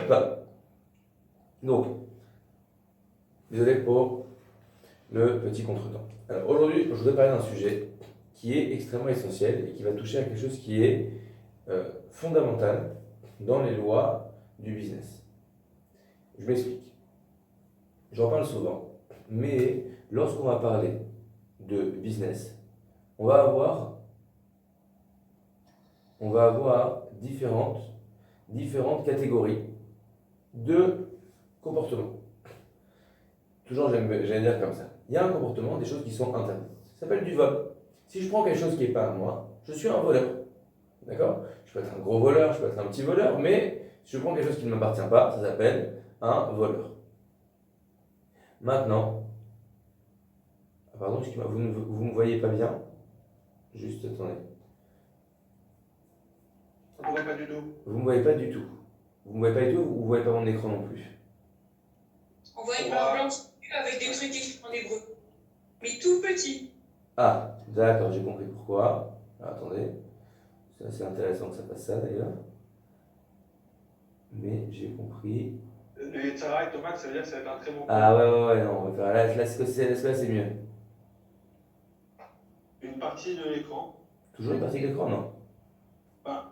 Voilà. Donc, désolé pour le petit contretemps. Alors aujourd'hui, je voudrais parler d'un sujet qui est extrêmement essentiel et qui va toucher à quelque chose qui est fondamental dans les lois du business. Je m'explique. J'en parle souvent, mais lorsqu'on va parler de business, on va avoir différentes catégories de comportements. Toujours, j'allais dire comme ça. Il y a un comportement, des choses qui sont interdites. Ça s'appelle du vol. Si je prends quelque chose qui n'est pas à moi, je suis un voleur. D'accord? Je peux être un gros voleur, je peux être un petit voleur, mais si je prends quelque chose qui ne m'appartient pas, ça s'appelle un voleur. Maintenant, pardon, excusez-moi, vous ne me voyez pas bien? Juste, attendez. On ne voit pas du tout. Vous ne me voyez pas du tout. Vous ne me voyez pas du tout ou vous ne voyez pas mon écran non plus? On voit une barre blanche avec des trucs écrits en hébreu. Mais tout petit. Ah, d'accord, j'ai compris pourquoi. Alors, attendez, c'est assez intéressant que ça fasse ça d'ailleurs. Mais j'ai compris. Le Yetzara et Thomas, ça veut dire que ça va être un très bon coup. Ah ouais, non, on va faire là, c'est mieux. Une partie de l'écran. Toujours une partie de l'écran, non? Enfin,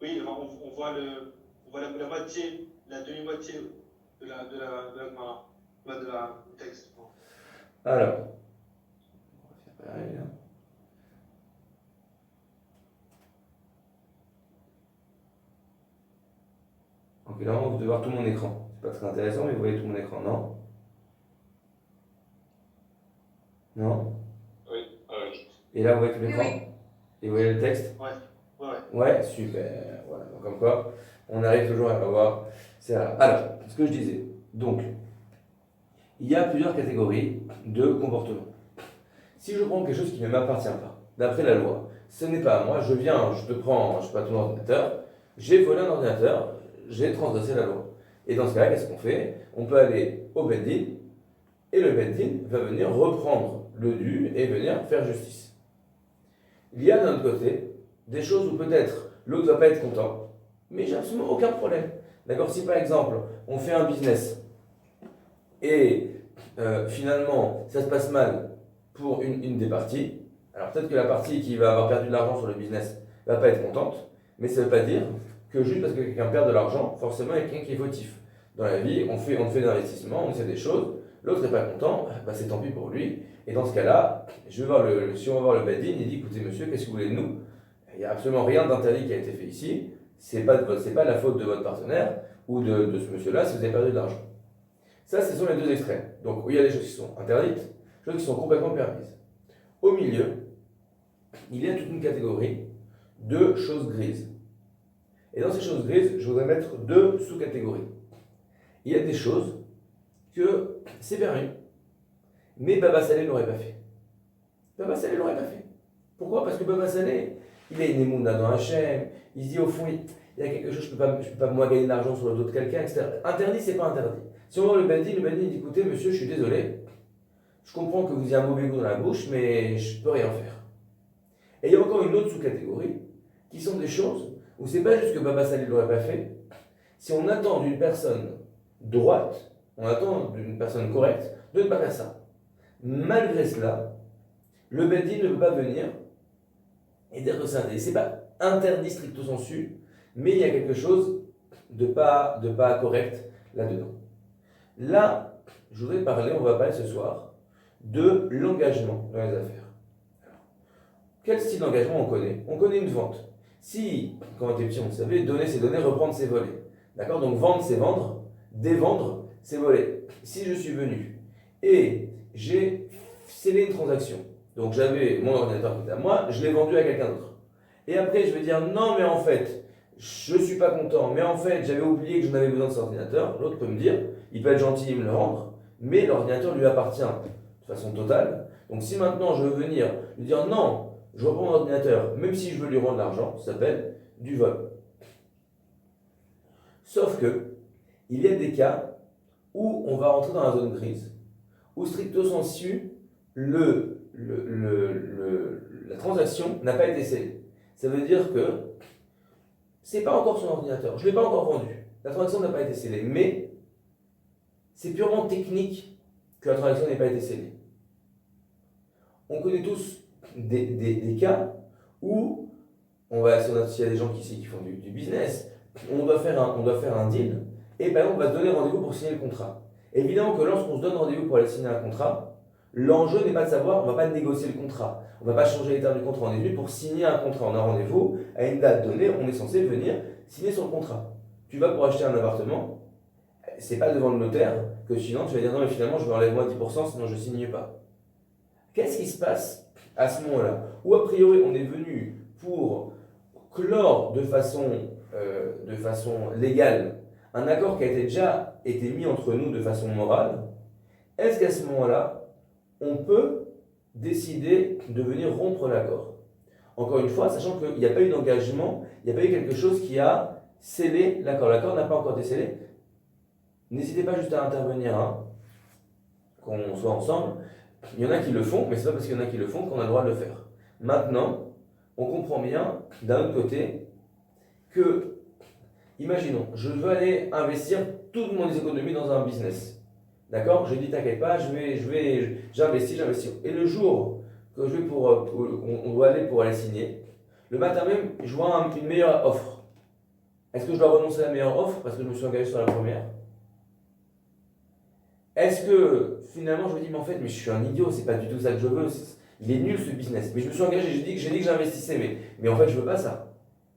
oui, on voit la moitié, la demi-moitié de la Gemara, de la texte. Alors, on va faire pareil là. Ok, là vous devez voir tout mon écran. C'est pas très intéressant, mais vous voyez tout mon écran, non? Non? Oui. Et là vous voyez tout l'écran? Oui. Et vous voyez le texte? Ouais. Ouais, super. Voilà, donc comme quoi, on arrive toujours à avoir. C'est rare. Alors, ce que je disais. Donc, il y a plusieurs catégories de comportements. Si je prends quelque chose qui ne m'appartient pas, d'après la loi, ce n'est pas à moi, je te prends, je sais pas, ton ordinateur, j'ai volé un ordinateur, j'ai transgressé la loi. Et dans ce cas-là, qu'est-ce qu'on fait? On peut aller au Beddin, et le Beddin va venir reprendre le dû et venir faire justice. Il y a d'un autre côté des choses où peut-être l'autre ne va pas être content, mais j'ai absolument aucun problème. D'accord? Si par exemple, on fait un business, et finalement, ça se passe mal pour une des parties, alors peut-être que la partie qui va avoir perdu de l'argent sur le business ne va pas être contente, mais ça ne veut pas dire que juste parce que quelqu'un perd de l'argent, forcément il y a quelqu'un qui est fautif. Dans la vie, on fait des investissements, on essaie des choses, l'autre n'est pas content, bah c'est tant pis pour lui. Et dans ce cas-là, si on va voir le Beddin, il dit écoutez monsieur, qu'est-ce que vous voulez de nous? Il n'y a absolument rien d'interdit qui a été fait ici, c'est pas la faute de votre partenaire ou de ce monsieur-là si vous avez perdu de l'argent. Ça, ce sont les deux extrêmes. Donc, il y a des choses qui sont interdites, des choses qui sont complètement permises. Au milieu, il y a toute une catégorie de choses grises. Et dans ces choses grises, je voudrais mettre deux sous-catégories. Il y a des choses que c'est permis, mais Baba Salé ne l'aurait pas fait. Baba Salé ne l'aurait pas fait. Pourquoi? Parce que Baba Salé, il a une émouna dans Hachem, il se dit au fond, il y a quelque chose, je peux pas moi gagner de l'argent sur le dos de quelqu'un, etc. Interdit, c'est pas interdit. Si on va le Beddin dit écoutez monsieur, je suis désolé, je comprends que vous ayez un mauvais goût dans la bouche, mais je peux rien faire. Et il y a encore une autre sous-catégorie, qui sont des choses où c'est pas juste que Baba Salé ne l'aurait pas fait. Si on attend d'une personne droite, on attend d'une personne correcte de ne pas faire ça. Malgré cela, le Beddin ne peut pas venir et dire que c'est interdit. C'est pas interdit stricto sensu, mais il y a quelque chose de pas correct là-dedans. Là, je voudrais on va parler ce soir de l'engagement dans les affaires. Alors, quel style d'engagement on connaît? On connaît une vente. Si, quand on était petit, on savait, donner c'est donner, reprendre c'est voler. D'accord? Donc vendre c'est vendre, dévendre c'est voler. Si je suis venu et j'ai scellé une transaction, donc j'avais mon ordinateur qui était à moi, je l'ai vendu à quelqu'un d'autre. Et après je vais dire non mais en fait, je suis pas content, mais en fait j'avais oublié que j'en avais besoin de cet ordinateur, l'autre peut me dire, il peut être gentil et me le rendre, mais l'ordinateur lui appartient de façon totale. Donc si maintenant je veux venir lui dire non, je reprends mon ordinateur, même si je veux lui rendre l'argent, ça s'appelle du vol. Sauf que, il y a des cas où on va rentrer dans la zone grise, où stricto sensu, la transaction n'a pas été scellée. Ça veut dire que c'est pas encore son ordinateur, je ne l'ai pas encore vendu. la transaction n'a pas été scellée. Mais c'est purement technique que la transaction n'ait pas été scellée. On connaît tous des cas où, s'il y a des gens qui font du business, on doit faire un deal, et ben on va se donner rendez-vous pour signer le contrat. Évidemment que lorsqu'on se donne rendez-vous pour aller signer un contrat, l'enjeu n'est pas de savoir, on ne va pas négocier le contrat, on ne va pas changer les termes du contrat, on est venu pour signer un contrat, on a rendez-vous, à une date donnée, on est censé venir signer sur le contrat. Tu vas pour acheter un appartement, c'est pas devant le notaire que sinon tu vas dire non mais finalement je vais enlever moi 10%, sinon je ne signe pas. Qu'est-ce qui se passe à ce moment-là? Ou a priori on est venu pour clore de façon légale un accord qui a déjà été mis entre nous de façon morale. Est-ce qu'à ce moment-là, on peut décider de venir rompre l'accord? Encore une fois, sachant qu'il n'y a pas eu d'engagement, il n'y a pas eu quelque chose qui a scellé l'accord. L'accord n'a pas encore été scellé. N'hésitez pas juste à intervenir, hein, qu'on soit ensemble. Il y en a qui le font, mais ce n'est pas parce qu'il y en a qui le font qu'on a le droit de le faire. Maintenant, on comprend bien, d'un autre côté, que, imaginons, je veux aller investir toutes mon économies dans un business. D'accord? Je dis, t'inquiète pas, j'investis. Et le jour que on doit aller pour aller signer, le matin même, je vois une meilleure offre. Est-ce que je dois renoncer à la meilleure offre parce que je me suis engagé sur la première? Est-ce que finalement je me dis, mais en fait, je suis un idiot, c'est pas du tout ça que je veux, il est nul ce business. Mais je me suis engagé, j'ai dit que j'investissais, mais en fait, je veux pas ça.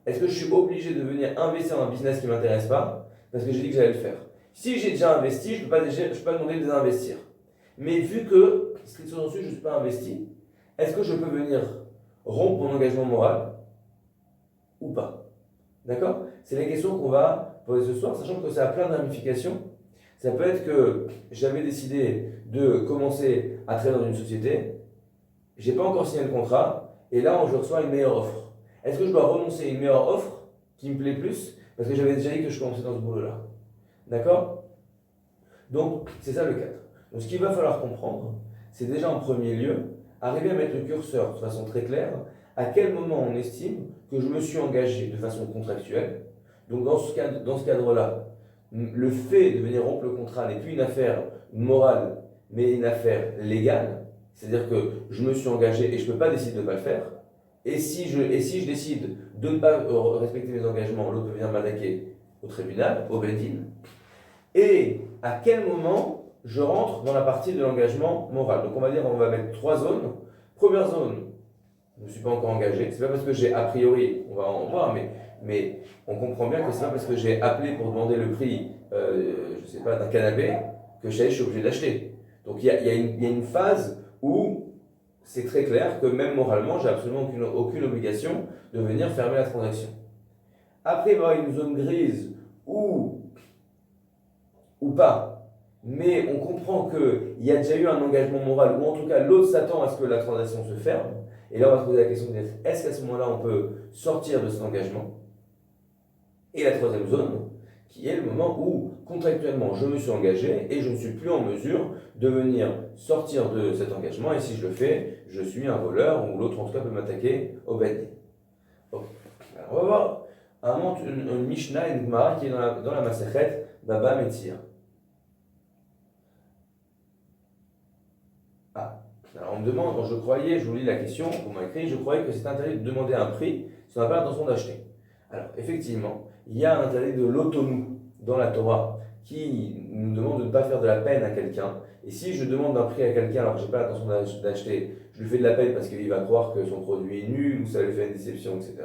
Est-ce que je suis obligé de venir investir dans un business qui ne m'intéresse pas parce que j'ai dit que j'allais le faire? Si j'ai déjà investi, je ne peux pas demander de désinvestir. Mais vu que, stricto sensu, je ne suis pas investi, est-ce que je peux venir rompre mon engagement moral ou pas? D'accord? C'est la question qu'on va poser ce soir, sachant que ça a plein de ramifications. Ça peut être que j'avais décidé de commencer à travailler dans une société, je n'ai pas encore signé le contrat, et là je reçois une meilleure offre. Est-ce que je dois renoncer à une meilleure offre qui me plaît plus parce que j'avais déjà dit que je commençais dans ce boulot-là? D'accord? Donc, c'est ça le cadre. Donc, ce qu'il va falloir comprendre, c'est déjà en premier lieu, arriver à mettre le curseur de façon très claire, à quel moment on estime que je me suis engagé de façon contractuelle. Donc, dans ce cadre-là, le fait de venir rompre le contrat n'est plus une affaire morale, mais une affaire légale. C'est-à-dire que je me suis engagé et je ne peux pas décider de ne pas le faire. Et si je décide de ne pas respecter mes engagements, l'autre peut venir m'attaquer au tribunal, au Bedin. Et à quel moment je rentre dans la partie de l'engagement moral? Donc on va mettre 3 zones. Première zone, je ne me suis pas encore engagé. C'est pas parce que j'ai a priori, on va en voir, mais on comprend bien que c'est pas parce que j'ai appelé pour demander le prix, d'un canapé, que je suis obligé d'acheter. Donc il y a une phase où c'est très clair que même moralement, j'ai absolument aucune obligation de venir fermer la transaction. Après, il va y avoir une zone grise ou pas, mais on comprend qu'il y a déjà eu un engagement moral, ou en tout cas l'autre s'attend à ce que la transaction se ferme. Et là, on va se poser la question de dire, est-ce qu'à ce moment-là, on peut sortir de cet engagement? Et la troisième zone, qui est le moment où, contractuellement, je me suis engagé et je ne suis plus en mesure de venir sortir de cet engagement. Et si je le fais, je suis un voleur ou l'autre, en tout cas, peut m'attaquer au Bedin. Okay. Alors, on va voir une Mishnah, une Gemara qui est dans la Masechet Baba Metzia. Alors on me demande, quand je vous lis la question, on m'a écrit, je croyais que c'est interdit de demander un prix si on n'a pas l'intention d'acheter. Alors effectivement, il y a un interdit de l'autonou dans la Torah qui nous demande de ne pas faire de la peine à quelqu'un. Et si je demande un prix à quelqu'un alors que je n'ai pas l'intention d'acheter, je lui fais de la peine parce qu'il va croire que son produit est nul ou ça lui fait une déception, etc.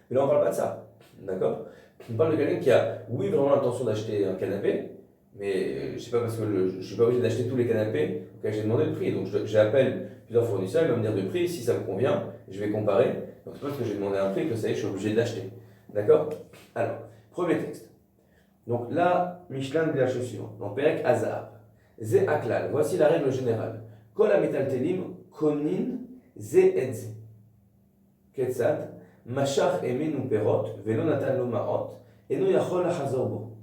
Mais là on ne parle pas de ça, d'accord? On parle de quelqu'un qui a, oui, vraiment l'intention d'acheter un canapé, mais je sais pas parce que je ne suis pas obligé d'acheter tous les canapés auxquels j'ai demandé le prix. Donc j'appelle plusieurs fournisseurs, ils vont me dire le prix, si ça me convient, je vais comparer. Donc c'est pas parce que j'ai demandé un prix que ça y est, je suis obligé d'acheter. D'accord? Alors, premier texte. Donc là, Michelin dit la chose suivante. Dans Perek Hazar, Ze Aklal, voici la règle générale. Kol ha-metaltelim konin ze et ze. Ketzad, mashach emenu perot, velo natan lo ma'ot, eno yachol hachazor bo.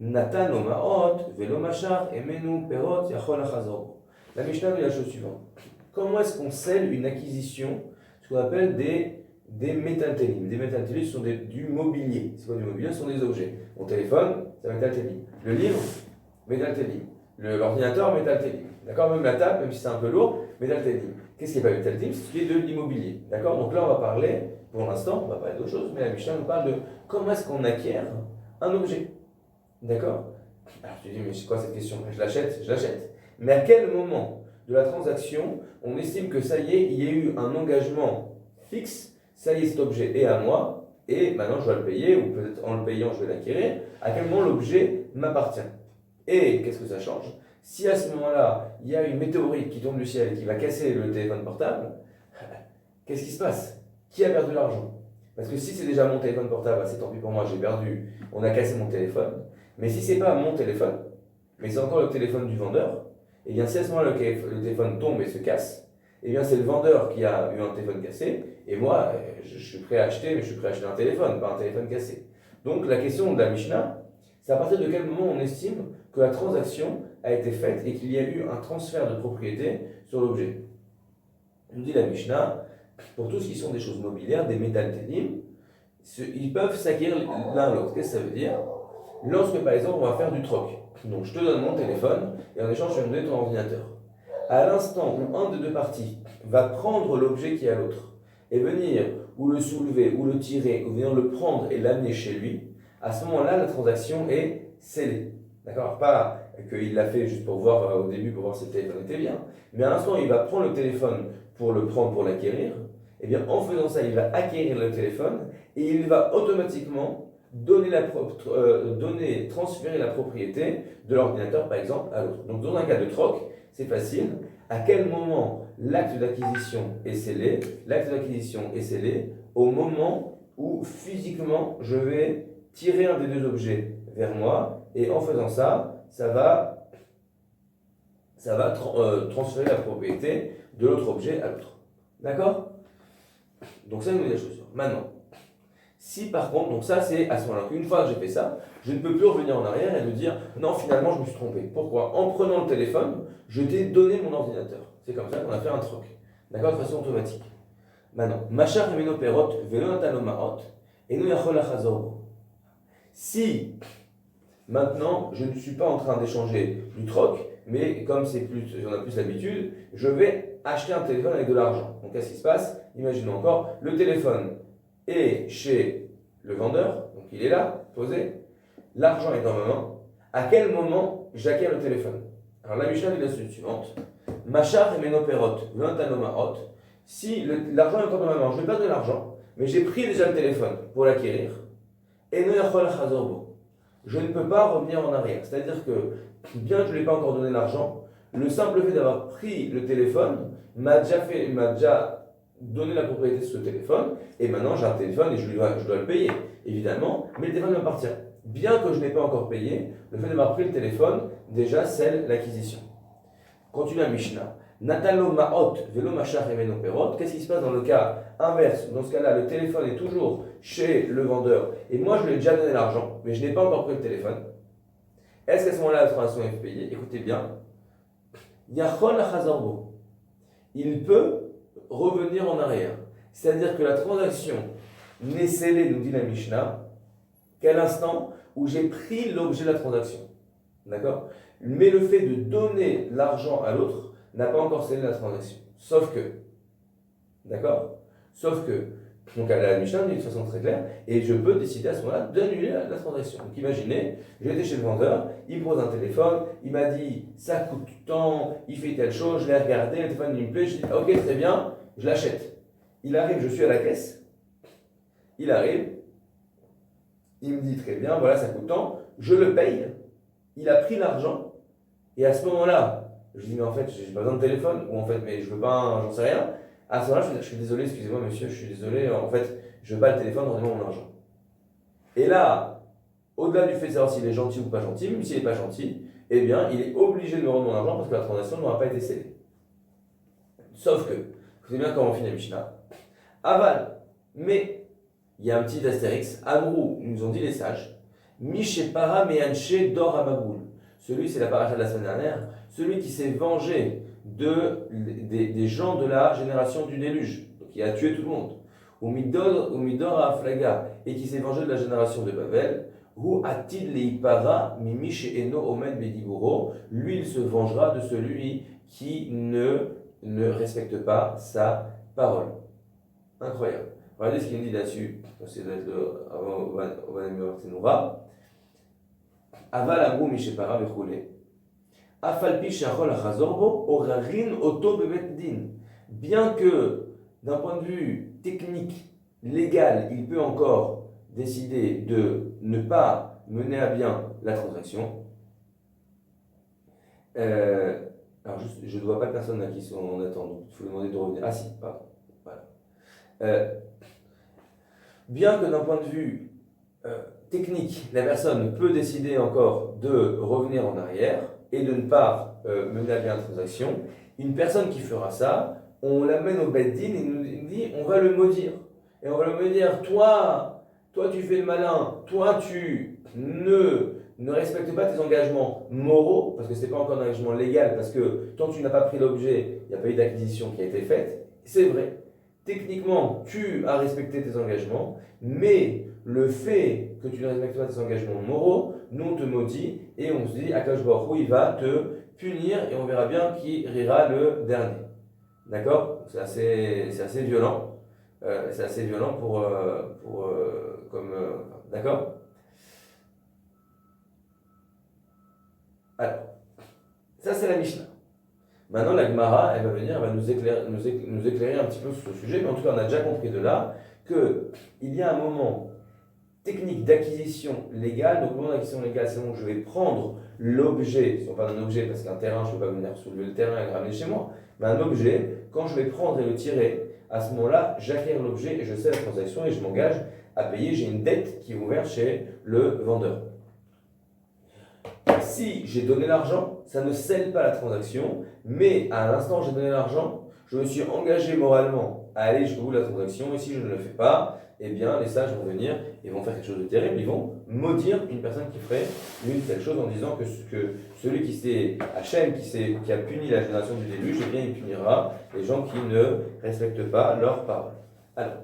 Natan lo ma'ot, velo mashach emenu perot, yachol hachazor bo. La Mishnah dit la chose suivante. Comment est-ce qu'on scelle une acquisition, ce qu'on appelle des des métaltélim. Des métaltélim sont du mobilier. C'est quoi du mobilier? Ce sont des objets. Mon téléphone, c'est métaltélim. Le livre, métaltélim. L'ordinateur, métaltélim. D'accord? Même la table, même si c'est un peu lourd, métaltélim. Qu'est-ce qui n'est pas métaltélim? C'est ce qui est de l'immobilier. D'accord? Donc là, on va parler, pour l'instant, on va parler d'autre chose, mais la Mishnah nous parle de comment est-ce qu'on acquiert un objet. D'accord? Alors tu dis, mais c'est quoi cette question? Je l'achète, je l'achète. Mais à quel moment de la transaction, on estime que ça y est, il y a eu un engagement fixe, ça y est, cet objet est à moi, et maintenant je dois le payer, ou peut-être en le payant, je vais l'acquérir. À quel moment l'objet m'appartient? Et qu'est-ce que ça change? Si à ce moment-là, il y a une météorite qui tombe du ciel et qui va casser le téléphone portable, qu'est-ce qui se passe? Qui a perdu l'argent? Parce que si c'est déjà mon téléphone portable, c'est tant pis pour moi, j'ai perdu, on a cassé mon téléphone. Mais si c'est pas mon téléphone, mais c'est encore le téléphone du vendeur, et bien si à ce moment-là le téléphone tombe et se casse, et bien c'est le vendeur qui a eu un téléphone cassé, et moi je suis prêt à acheter, mais je suis prêt à acheter un téléphone, pas un téléphone cassé. Donc la question de la Mishnah, c'est à partir de quel moment on estime que la transaction a été faite et qu'il y a eu un transfert de propriété sur l'objet. Nous dit la Mishnah, pour tout ce qui sont des choses mobilières, des métaltélim, ils peuvent s'acquérir l'un à l'autre. Qu'est-ce que ça veut dire? Lorsque par exemple on va faire du troc, donc je te donne mon téléphone et en échange je vais me donner ton ordinateur. À l'instant où un des deux parties va prendre l'objet qui est à l'autre et venir ou le soulever ou le tirer ou venir le prendre et l'amener chez lui, à ce moment-là la transaction est scellée. D'accord? Pas qu'il l'a fait juste pour voir au début pour voir si le téléphone était bien, mais à l'instant où il va prendre le téléphone pour le prendre pour l'acquérir, et bien en faisant ça il va acquérir le téléphone et il va automatiquement transférer la propriété de l'ordinateur, par exemple, à l'autre. Donc, dans un cas de troc, c'est facile. À quel moment l'acte d'acquisition est scellé? L'acte d'acquisition est scellé au moment où, physiquement, je vais tirer un des deux objets vers moi, et en faisant ça, ça va transférer la propriété de l'autre objet à l'autre. D'accord? Donc, ça, nous dit la chaussure. Maintenant, si par contre, donc ça c'est à ce moment-là, qu'une fois que j'ai fait ça, je ne peux plus revenir en arrière et me dire non, finalement je me suis trompé. Pourquoi? En prenant le téléphone, je t'ai donné mon ordinateur. C'est comme ça qu'on a fait un troc. D'accord? De façon automatique. Maintenant, Machar et Menoperot, Velonatalomaot, et nous yachol achazor. Si maintenant je ne suis pas en train d'échanger du troc, mais comme j'en ai plus l'habitude, je vais acheter un téléphone avec de l'argent. Donc qu'est-ce qui se passe? Imaginons encore, le téléphone est chez le vendeur, donc il est là, posé, l'argent est dans ma main. À quel moment j'acquiers le téléphone? Alors la Mishnah dit la suivante: Machar et Menoperot, Ventanomaot. Si l'argent est encore dans ma main, je vais pas donner l'argent, mais j'ai pris déjà le téléphone pour l'acquérir, et je ne peux pas revenir en arrière. C'est-à-dire que, bien que je ne lui ai pas encore donné l'argent, le simple fait d'avoir pris le téléphone m'a déjà donné la propriété de ce téléphone, et maintenant j'ai un téléphone et je dois le payer, évidemment, mais le téléphone m'appartient. Bien que je n'ai pas encore payé, le fait d'avoir pris le téléphone déjà scelle l'acquisition. Continue la Mishnah. Natalo ma'ot velo machar et menoperot. Qu'est-ce qui se passe dans le cas inverse? Dans ce cas-là, le téléphone est toujours chez le vendeur, et moi je lui ai déjà donné l'argent, mais je n'ai pas encore pris le téléphone. Est-ce qu'à ce moment-là la transaction est payée? Écoutez bien. Yachol achazorbo. Il peut revenir en arrière. C'est-à-dire que la transaction n'est scellée, nous dit la Mishnah, qu'à l'instant où j'ai pris l'objet de la transaction. D'accord? Mais le fait de donner l'argent à l'autre n'a pas encore scellé la transaction. Sauf que, d'accord? Sauf que, donc la Mishnah dit de façon très claire, et je peux décider à ce moment-là d'annuler la transaction. Donc imaginez, j'étais chez le vendeur, il me pose un téléphone, il m'a dit ça coûte tant, il fait telle chose, je l'ai regardé, le téléphone il me plaît, je dis ok très bien, je l'achète. Il arrive, je suis à la caisse, il arrive, il me dit très bien, voilà ça coûte tant, je le paye, il a pris l'argent, et à ce moment-là, je dis mais en fait j'ai pas besoin de téléphone, ou en fait mais je veux pas, j'en sais rien. À ce moment-là, je suis désolé, excusez-moi monsieur, je suis désolé, en fait, je veux pas le téléphone, rendez-moi mon argent. Et là, au-delà du fait de savoir s'il est gentil ou pas gentil, même s'il n'est pas gentil, eh bien, il est obligé de me rendre mon argent parce que la transaction n'aura pas été scellée. Sauf que, vous savez bien comment on finit la Mishnah. Aval, mais, il y a un petit astérix, Amrou, ils nous ont dit les sages, Miché para meanche dor amaboul. Celui, c'est la paracha de la semaine dernière, celui qui s'est vengé des gens de la génération du déluge, donc il a tué tout le monde. Umidor Aflaga, et qui s'est vengé de la génération de Babel, Hu Atid Leipara, Mimi She'eno Omed Bediburo, lui il se vengera de celui qui ne respecte pas sa parole. Incroyable. Regardez ce qu'il nous dit là-dessus. C'est d'être avant Obanamir Tenoura. Aval Amrou Mishepara Vechule. Afalpi Shachol Achazorbo, Orarin Oto Bebet Din. Bien que, d'un point de vue technique, légal, il peut encore décider de ne pas mener à bien la transaction. Alors, juste, je ne vois pas de personnes là qui sont en attente, donc il faut lui demander de revenir. Ah si, pardon. Voilà. Bien que d'un point de vue technique, la personne peut décider encore de revenir en arrière et de ne pas mener à bien la transaction, une personne qui fera ça, on l'amène au Beth Din et nous dit on va le maudire. Et on va le maudire, toi tu fais le malin, toi tu ne respectes pas tes engagements moraux, parce que ce n'est pas encore un engagement légal, parce que tant que tu n'as pas pris l'objet, il n'y a pas eu d'acquisition qui a été faite, c'est vrai. Techniquement, tu as respecté tes engagements, mais le fait que tu ne respectes pas tes engagements moraux, nous on te maudit et on se dit Akash Baruch Hu, il va te punir et on verra bien qui rira le dernier. D'accord? C'est assez violent. C'est assez violent d'accord? Alors, ça c'est la Mishnah. Maintenant, la Gemara, elle va venir, elle va nous éclairer un petit peu sur ce sujet, mais en tout cas, on a déjà compris de là qu'il y a un moment technique d'acquisition légale. Donc, le moment d'acquisition légale, c'est donc je vais prendre l'objet, si on parle d'un objet, parce qu'un terrain, je ne peux pas venir soulever le terrain et le ramener chez moi, mais un objet, quand je vais prendre et le tirer, à ce moment-là, j'acquiers l'objet et je sais la transaction et je m'engage à payer. J'ai une dette qui est ouverte chez le vendeur. Si j'ai donné l'argent, ça ne scelle pas la transaction, mais à l'instant où j'ai donné l'argent, je me suis engagé moralement à aller jusqu'au bout de la transaction, et si je ne le fais pas, eh bien les sages vont venir et vont faire quelque chose de terrible, ils vont maudire une personne qui ferait une telle chose en disant que celui qui s'est Hachem, qui a puni la génération du déluge, eh bien il punira les gens qui ne respectent pas leurs paroles. Alors,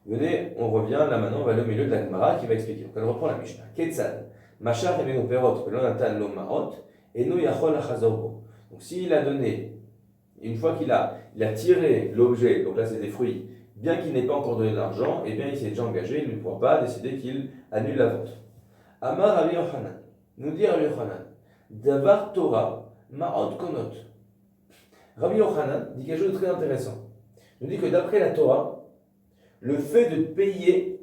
venez, on revient, là maintenant on va aller au milieu de la Gemara qui va expliquer. Donc elle reprend la Mishnah. Ketzad. Machar et perot, pelonatan lo maot, et no yachol achazorbo. Donc s'il a donné, une fois qu'il a tiré l'objet, donc là c'est des fruits, bien qu'il n'ait pas encore donné d'argent, et bien il s'est déjà engagé, il ne pourra pas décider qu'il annule la vente. Amar Rabbi Yochanan, nous dit Rabbi Yochanan, Davar Torah maot konot. Rabbi Yochanan dit quelque chose de très intéressant. Il nous dit que d'après la Torah, le fait de payer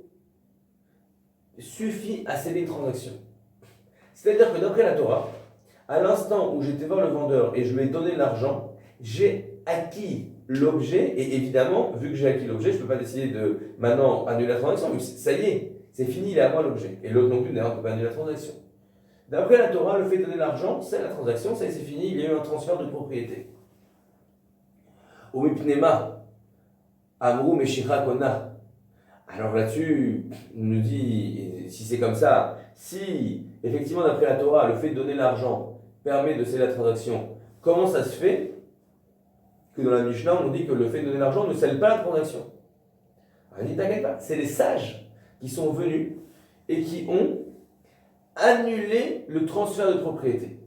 suffit à sceller une transaction. C'est-à-dire que d'après la Torah, à l'instant où j'étais voir le vendeur et je lui ai donné l'argent, j'ai acquis l'objet, et évidemment, vu que j'ai acquis l'objet, je ne peux pas décider de maintenant annuler la transaction, mais ça y est, c'est fini, il est à moi l'objet. Et l'autre non plus, d'ailleurs, ne peut pas annuler la transaction. D'après la Torah, le fait de donner l'argent, c'est la transaction, ça y est, c'est fini, il y a eu un transfert de propriété. Omipnema, Amrou Meshira Kona. Alors là-dessus, il nous dit, si c'est comme ça, si effectivement d'après la Torah, le fait de donner l'argent permet de sceller la transaction, comment ça se fait que dans la Mishnah, on dit que le fait de donner l'argent ne scelle pas la transaction? On dit, t'inquiète pas, c'est les sages qui sont venus et qui ont annulé le transfert de propriété.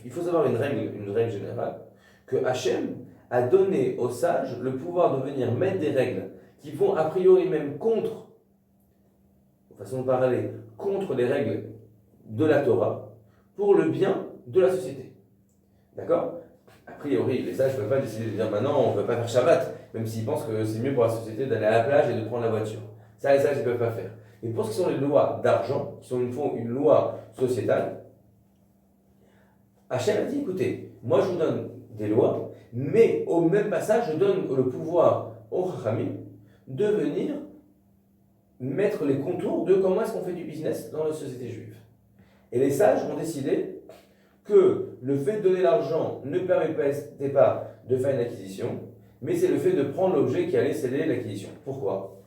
Il faut savoir une règle générale, que Hachem a donné aux sages le pouvoir de venir mettre des règles qui vont a priori même contre, de façon de parler, contre les règles de la Torah, pour le bien de la société. D'accord? A priori, les sages ne peuvent pas décider de dire maintenant on ne veut pas faire Shabbat, même s'ils pensent que c'est mieux pour la société d'aller à la plage et de prendre la voiture. Ça, les sages ne peuvent pas faire. Mais pour ce qui sont les lois d'argent, qui sont une loi sociétale, Hachem a dit écoutez, moi je vous donne des lois, mais au même passage, je donne le pouvoir aux Chachamim de venir mettre les contours de comment est-ce qu'on fait du business dans la société juive. Et les sages ont décidé que le fait de donner l'argent ne permettait pas de faire une acquisition, mais c'est le fait de prendre l'objet qui allait sceller l'acquisition. Pourquoi?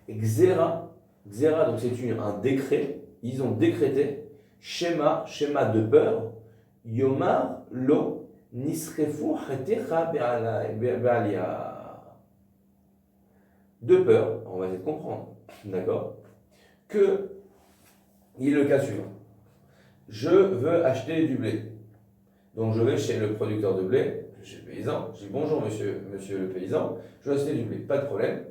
Xéra, donc c'est un décret, ils ont décrété, schéma de peur, Yomar lo nisrefu hatecha be'alia. de peur, on va essayer de comprendre, d'accord, que il est le cas suivant. Je veux acheter du blé. Donc je vais chez le producteur de blé, chez le paysan, je dis bonjour monsieur le paysan, je veux acheter du blé, pas de problème.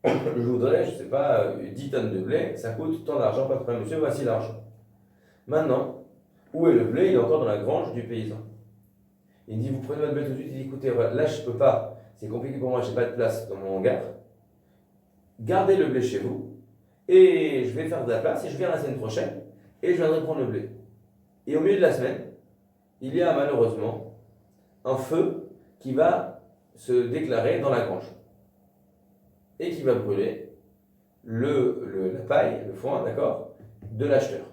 Je voudrais, je ne sais pas, 10 tonnes de blé, ça coûte tant d'argent, pas de problème monsieur, voici l'argent. Maintenant, où est le blé? Il est encore dans la grange du paysan. Il dit, vous prenez votre blé tout de suite, il dit, écoutez, voilà, là je ne peux pas, c'est compliqué pour moi, je n'ai pas de place dans mon hangar. Gardez le blé chez vous, et je vais faire de la place, et je viens la semaine prochaine, et je viendrai prendre le blé. Et au milieu de la semaine, il y a malheureusement un feu qui va se déclarer dans la grange, et qui va brûler la paille, le foin, d'accord, de l'acheteur.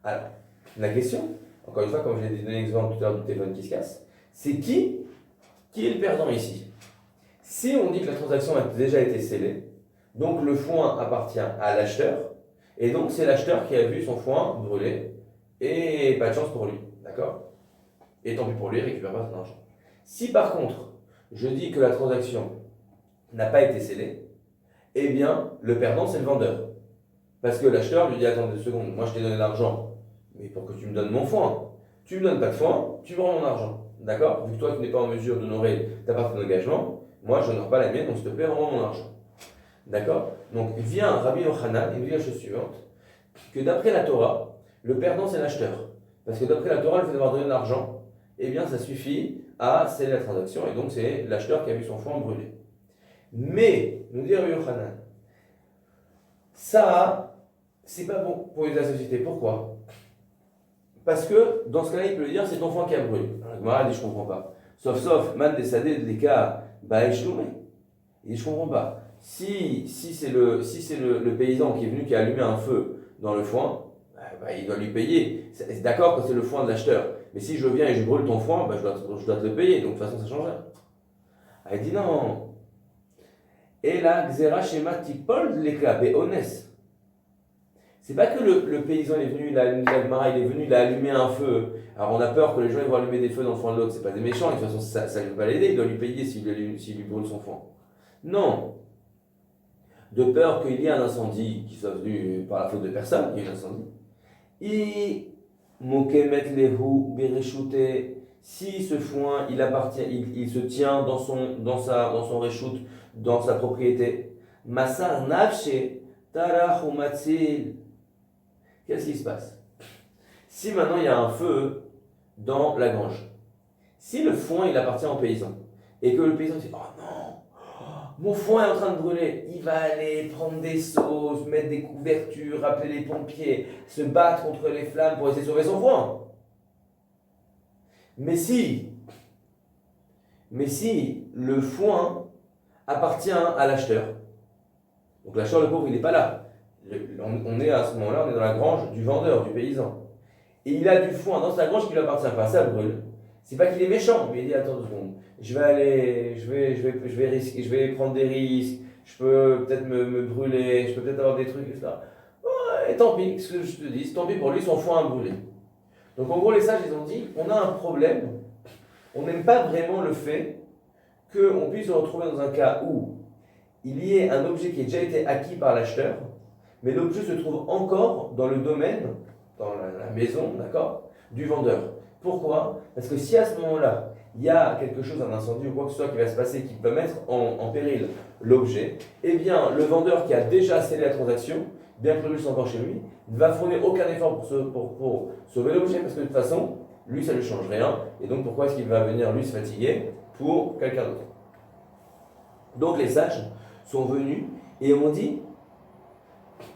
Alors, la question, encore une fois, comme je l'ai donné l'exemple tout à l'heure du téléphone qui se casse, c'est qui est le perdant ici? Si on dit que la transaction a déjà été scellée, donc le foin appartient à l'acheteur, et donc c'est l'acheteur qui a vu son foin brûler, et pas de chance pour lui, d'accord? Et tant pis pour lui, il récupère pas son argent. Si par contre, je dis que la transaction n'a pas été scellée, eh bien, le perdant, c'est le vendeur. Parce que l'acheteur lui dit, attends 2 secondes, moi je t'ai donné l'argent, mais pour que tu me donnes mon foin. Tu me donnes pas de foin, tu me rends mon argent. D'accord? Vu que toi, tu n'es pas en mesure d'honorer ta partie d'engagement, moi je n'honore pas la mienne, donc s'il te plaît, rends-moi mon argent. D'accord? Donc vient Rabbi Yochanan et nous dit la chose suivante, que d'après la Torah, le perdant c'est l'acheteur. Parce que d'après la Torah, le fait d'avoir donné de l'argent, eh bien ça suffit à sceller la transaction, et donc c'est l'acheteur qui a vu son foin brûler. Mais, nous dit Rabbi Yochanan, ça, c'est pas bon pour la société. Pourquoi? Parce que dans ce cas-là, il peut lui dire c'est ton foin qui a brûlé. Alors, Gemara dit je comprends pas. Sauf, man décédé de l'écart, bah il dit je comprends pas. Si c'est le paysan qui est venu, qui a allumé un feu dans le foin, bah, il doit lui payer. C'est d'accord que c'est le foin de l'acheteur. Mais si je viens et je brûle ton foin, bah, je dois te le payer. Donc de toute façon, ça change rien. Elle dit non. Et là, Xera Shema Tipol Leka Beones. C'est pas que le paysan il est venu, il a allumé un feu. Alors on a peur que les gens vont allumer des feux dans le foin de l'autre. C'est pas des méchants, de toute façon ça ne veut pas l'aider, il doit lui payer s'il lui brûle son foin. Non. De peur qu'il y ait un incendie qui soit venu par la faute de personne, il y a eu un incendie. Si ce foin il appartient, il se tient dans son réchoute, dans sa propriété. Masar nafshe tarahumatzil. Qu'est-ce qui se passe? Si maintenant il y a un feu dans la grange, si le foin il appartient au paysan, et que le paysan dit, oh non, mon foin est en train de brûler, il va aller prendre des seaux, mettre des couvertures, appeler les pompiers, se battre contre les flammes pour essayer de sauver son foin. Mais si le foin appartient à l'acheteur, donc l'acheteur, le pauvre, il n'est pas là. On est à ce moment-là, on est dans la grange du vendeur, du paysan. Et il a du foin dans sa grange qui ne lui appartient pas, ça brûle. C'est pas qu'il est méchant, mais il dit attends 2 secondes, je vais risquer, je vais prendre des risques, je peux peut-être me brûler, je peux peut-être avoir des trucs, etc. Ouais, et tant pis, ce que je te dis, tant pis pour lui, son foin a brûlé. Donc en gros, les sages, ils ont dit, on a un problème, on n'aime pas vraiment le fait qu'on puisse se retrouver dans un cas où il y ait un objet qui a déjà été acquis par l'acheteur, mais l'objet se trouve encore dans le domaine, dans la maison, d'accord, du vendeur. Pourquoi? Parce que si à ce moment-là, il y a quelque chose, un incendie ou quoi que ce soit qui va se passer, qui peut mettre en péril l'objet, eh bien, le vendeur qui a déjà scellé la transaction, bien que l'objet soit encore chez lui, ne va fournir aucun effort pour sauver l'objet, parce que de toute façon, lui, ça ne lui change rien, et donc pourquoi est-ce qu'il va venir, lui, se fatiguer pour quelqu'un d'autre? Donc les sages sont venus et ont dit,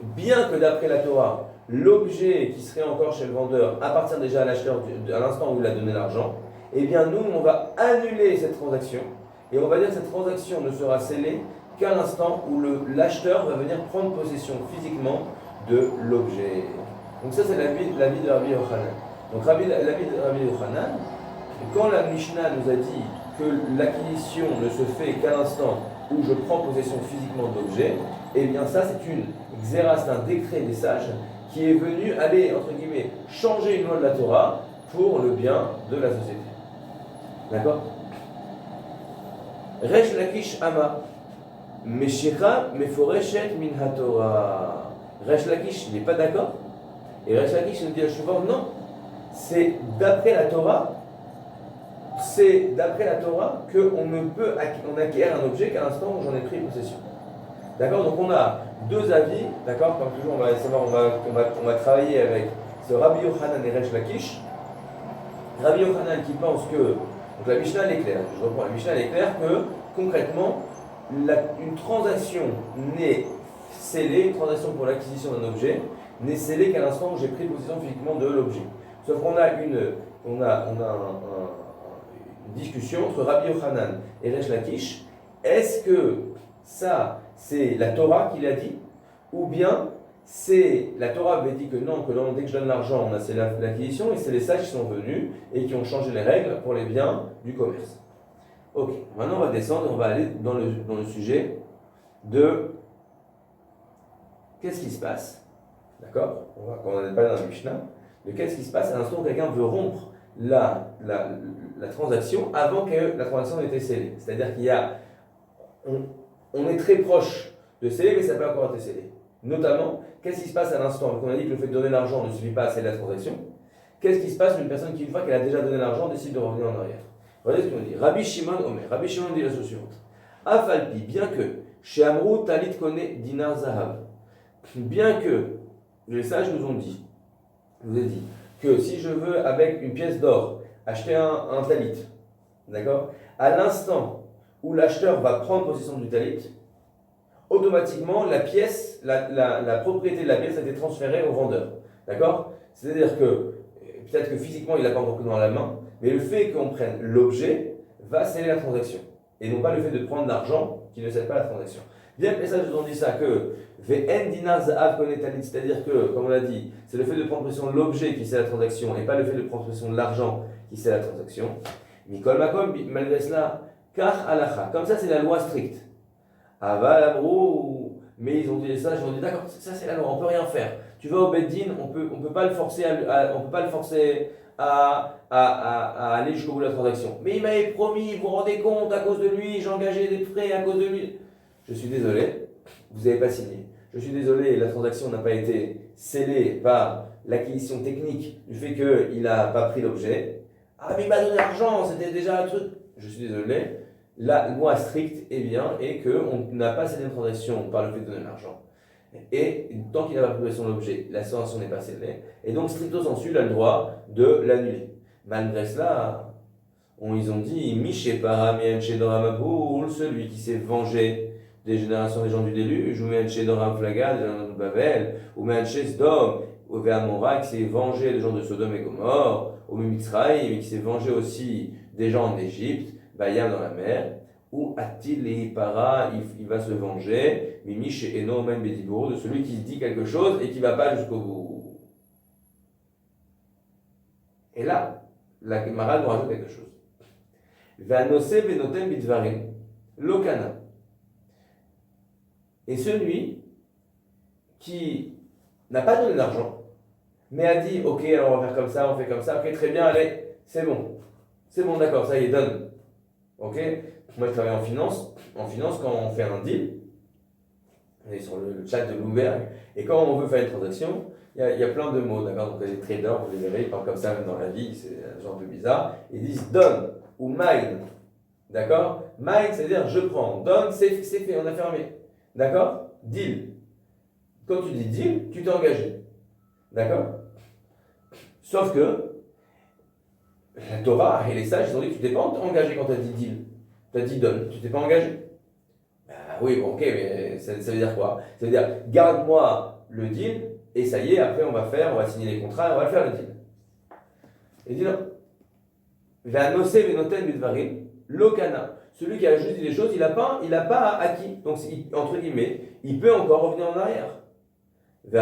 bien que d'après la Torah, l'objet qui serait encore chez le vendeur appartient déjà à l'acheteur à l'instant où il a donné l'argent, eh bien nous, on va annuler cette transaction et on va dire que cette transaction ne sera scellée qu'à l'instant où l'acheteur va venir prendre possession physiquement de l'objet. Donc ça, c'est l'avis de Rabbi Yochanan. Donc l'avis de Rabbi Yochanan, quand la Mishnah nous a dit que l'acquisition ne se fait qu'à l'instant où je prends possession physiquement de l'objet, eh bien ça c'est une xéra, c'est un décret des sages qui est venu aller, entre guillemets, changer une loi de la Torah pour le bien de la société. D'accord? Resh Lakish Ama. Meshira meforeshet min haTorah. Resh Lakish n'est pas d'accord. Et Resh Lakish nous dit à Shuvah, non, c'est d'après la Torah qu'on ne peut acquérir un objet qu'à l'instant où j'en ai pris possession. D'accord? Donc on a deux avis, d'accord? Comme toujours, on va savoir, on va travailler avec ce Rabbi Yochanan et Resh Lakish. Rabbi Yochanan qui pense que, donc la Mishnah est claire, je reprends, la Mishnah est claire que concrètement, une transaction n'est scellée, une transaction pour l'acquisition d'un objet, n'est scellée qu'à l'instant où j'ai pris possession physiquement de l'objet. Sauf qu'on a une discussion entre Rabbi Yochanan et Resh Lakish. Est-ce que ça, c'est la Torah qui l'a dit, ou bien c'est la Torah avait dit que non, que dès que je donne l'argent, on a scellé l'acquisition, et c'est les sages qui sont venus et qui ont changé les règles pour les biens du commerce. Ok, maintenant on va descendre et on va aller dans le sujet de qu'est-ce qui se passe, d'accord? Quand on n'est pas dans la Mishnah, de qu'est-ce qui se passe à l'instant où quelqu'un veut rompre la transaction avant que la transaction ait été scellée. C'est-à-dire on est très proche de sceller, mais ça n'a pas encore été scellé. Notamment, qu'est-ce qui se passe à l'instant? Donc on a dit que le fait de donner l'argent ne suffit pas à sceller la transaction. Qu'est-ce qui se passe une personne qui, une fois qu'elle a déjà donné l'argent, décide de revenir en arrière? Regardez ce qu'on dit. Rabbi Shimon Omer. Rabbi Shimon dit la chose suivante. Afalpi, bien que, chez Amrou Talit Kone Dinar Zahav, bien que les sages nous ont dit, vous avez dit, que si je veux, avec une pièce d'or, acheter un talit, d'accord? À l'instant où l'acheteur va prendre possession du talit, automatiquement, la pièce, la propriété de la pièce a été transférée au vendeur, d'accord? C'est-à-dire que, peut-être que physiquement, il n'a pas encore pris dans la main, mais le fait qu'on prenne l'objet va sceller la transaction, et non pas le fait de prendre l'argent qui ne scelle pas la transaction. Bien que les sages nous ont dit ça, que VN dinar zahav konet talit, c'est-à-dire que, comme on l'a dit, c'est le fait de prendre possession de l'objet qui scelle la transaction, et pas le fait de prendre possession de l'argent qui scelle la transaction. Mikol makom, malgré cela, kach halacha, comme ça c'est la loi stricte. Aval amrou, mais ils ont dit les sages, ils ont dit d'accord, ça c'est la loi, on peut rien faire. Tu vas au Beddin, on peut pas le forcer à aller jusqu'au bout de la transaction. Mais il m'avait promis, vous vous rendez compte, à cause de lui, j'ai engagé des frais à cause de lui. Je suis désolé, vous n'avez pas signé. Je suis désolé, la transaction n'a pas été scellée par l'acquisition technique du fait qu'il n'a pas pris l'objet. Ah mais il m'a donné l'argent, c'était déjà un truc. Je suis désolé, la loi stricte est bien et qu'on n'a pas scellé une transaction par le fait de donner l'argent. Et tant qu'il n'a pas pris possession de l'objet, la transaction n'est pas scellée. Et donc stricto sensu, il a le droit de l'annuler. Malgré cela, ils ont dit Miché Paramien Chedoram, celui qui s'est vengé des générations des gens du déluge, ou Menche Doram Flagad, des gens de Babel, ou Menche Sdom, ou Véamora, qui s'est vengé des gens de Sodome et Gomorre, ou Mitzraïm, mais qui s'est vengé aussi des gens en Égypte, Bayam dans la mer, ou Atil et Para, il va se venger, Mimi chez Eno, même Bédibourg, de celui qui dit quelque chose et qui ne va pas jusqu'au bout. Et là, la Gemara nous rajoute quelque chose. Vanose Venotem Bidvarim, Lokana. Et celui qui n'a pas donné d'argent, mais a dit ok, alors on va faire comme ça, on fait comme ça, ok, très bien, allez, c'est bon, d'accord, ça y est, donne. Ok, moi je travaille en finance, quand on fait un deal, on est sur le chat de Bloomberg, et quand on veut faire une transaction, il y a plein de mots, d'accord, donc les traders, vous les verrez, ils parlent comme ça même dans la vie, c'est un genre de bizarre, ils disent donne ou mine, d'accord, mine c'est-à-dire je prends, donne c'est fait, on a fermé. D'accord? Deal. Quand tu dis deal, tu t'es engagé. D'accord? Sauf que la Torah et les sages, ils ont dit que tu t'es pas engagé quand tu as dit deal. Tu as dit donne, tu t'es pas engagé. Bah oui, bon, ok, mais ça veut dire quoi? Ça veut dire garde-moi le deal et ça y est, après on va signer les contrats et on va le faire le deal. Et dit non. Ve'anose ve'noten bidvarim, lokana. Celui qui a juste dit des choses, il n'a pas acquis. Donc, entre guillemets, il peut encore revenir en arrière. Mais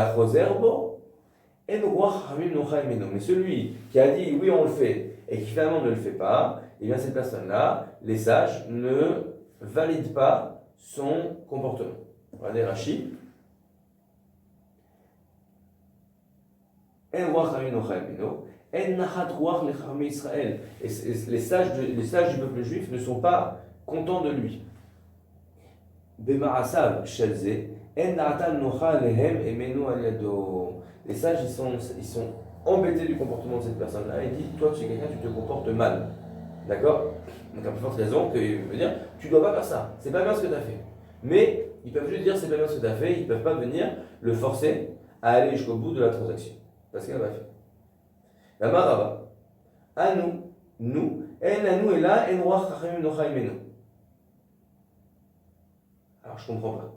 celui qui a dit oui, on le fait, et qui finalement ne le fait pas, et bien cette personne-là, les sages ne valident pas son comportement. Regardez Rashi. Et les sages du peuple juif ne sont pas contents de lui. Bema'asav shelze, en na'atan nocha lehem emenu al yado. Les sages, ils sont embêtés du comportement de cette personne-là et disent, toi, tu es quelqu'un, tu te comportes mal. D'accord? Donc, à plus forte raison qu'il veut dire, tu dois pas faire ça, c'est pas bien ce que tu as fait. Mais ils peuvent juste dire, c'est pas bien ce que tu as fait, ils peuvent pas venir le forcer à aller jusqu'au bout de la transaction. Parce qu'elle a pas fait. La maraba, à nous, en à nous et là, en roi chachamim nocha imenu. Alors je comprends pas.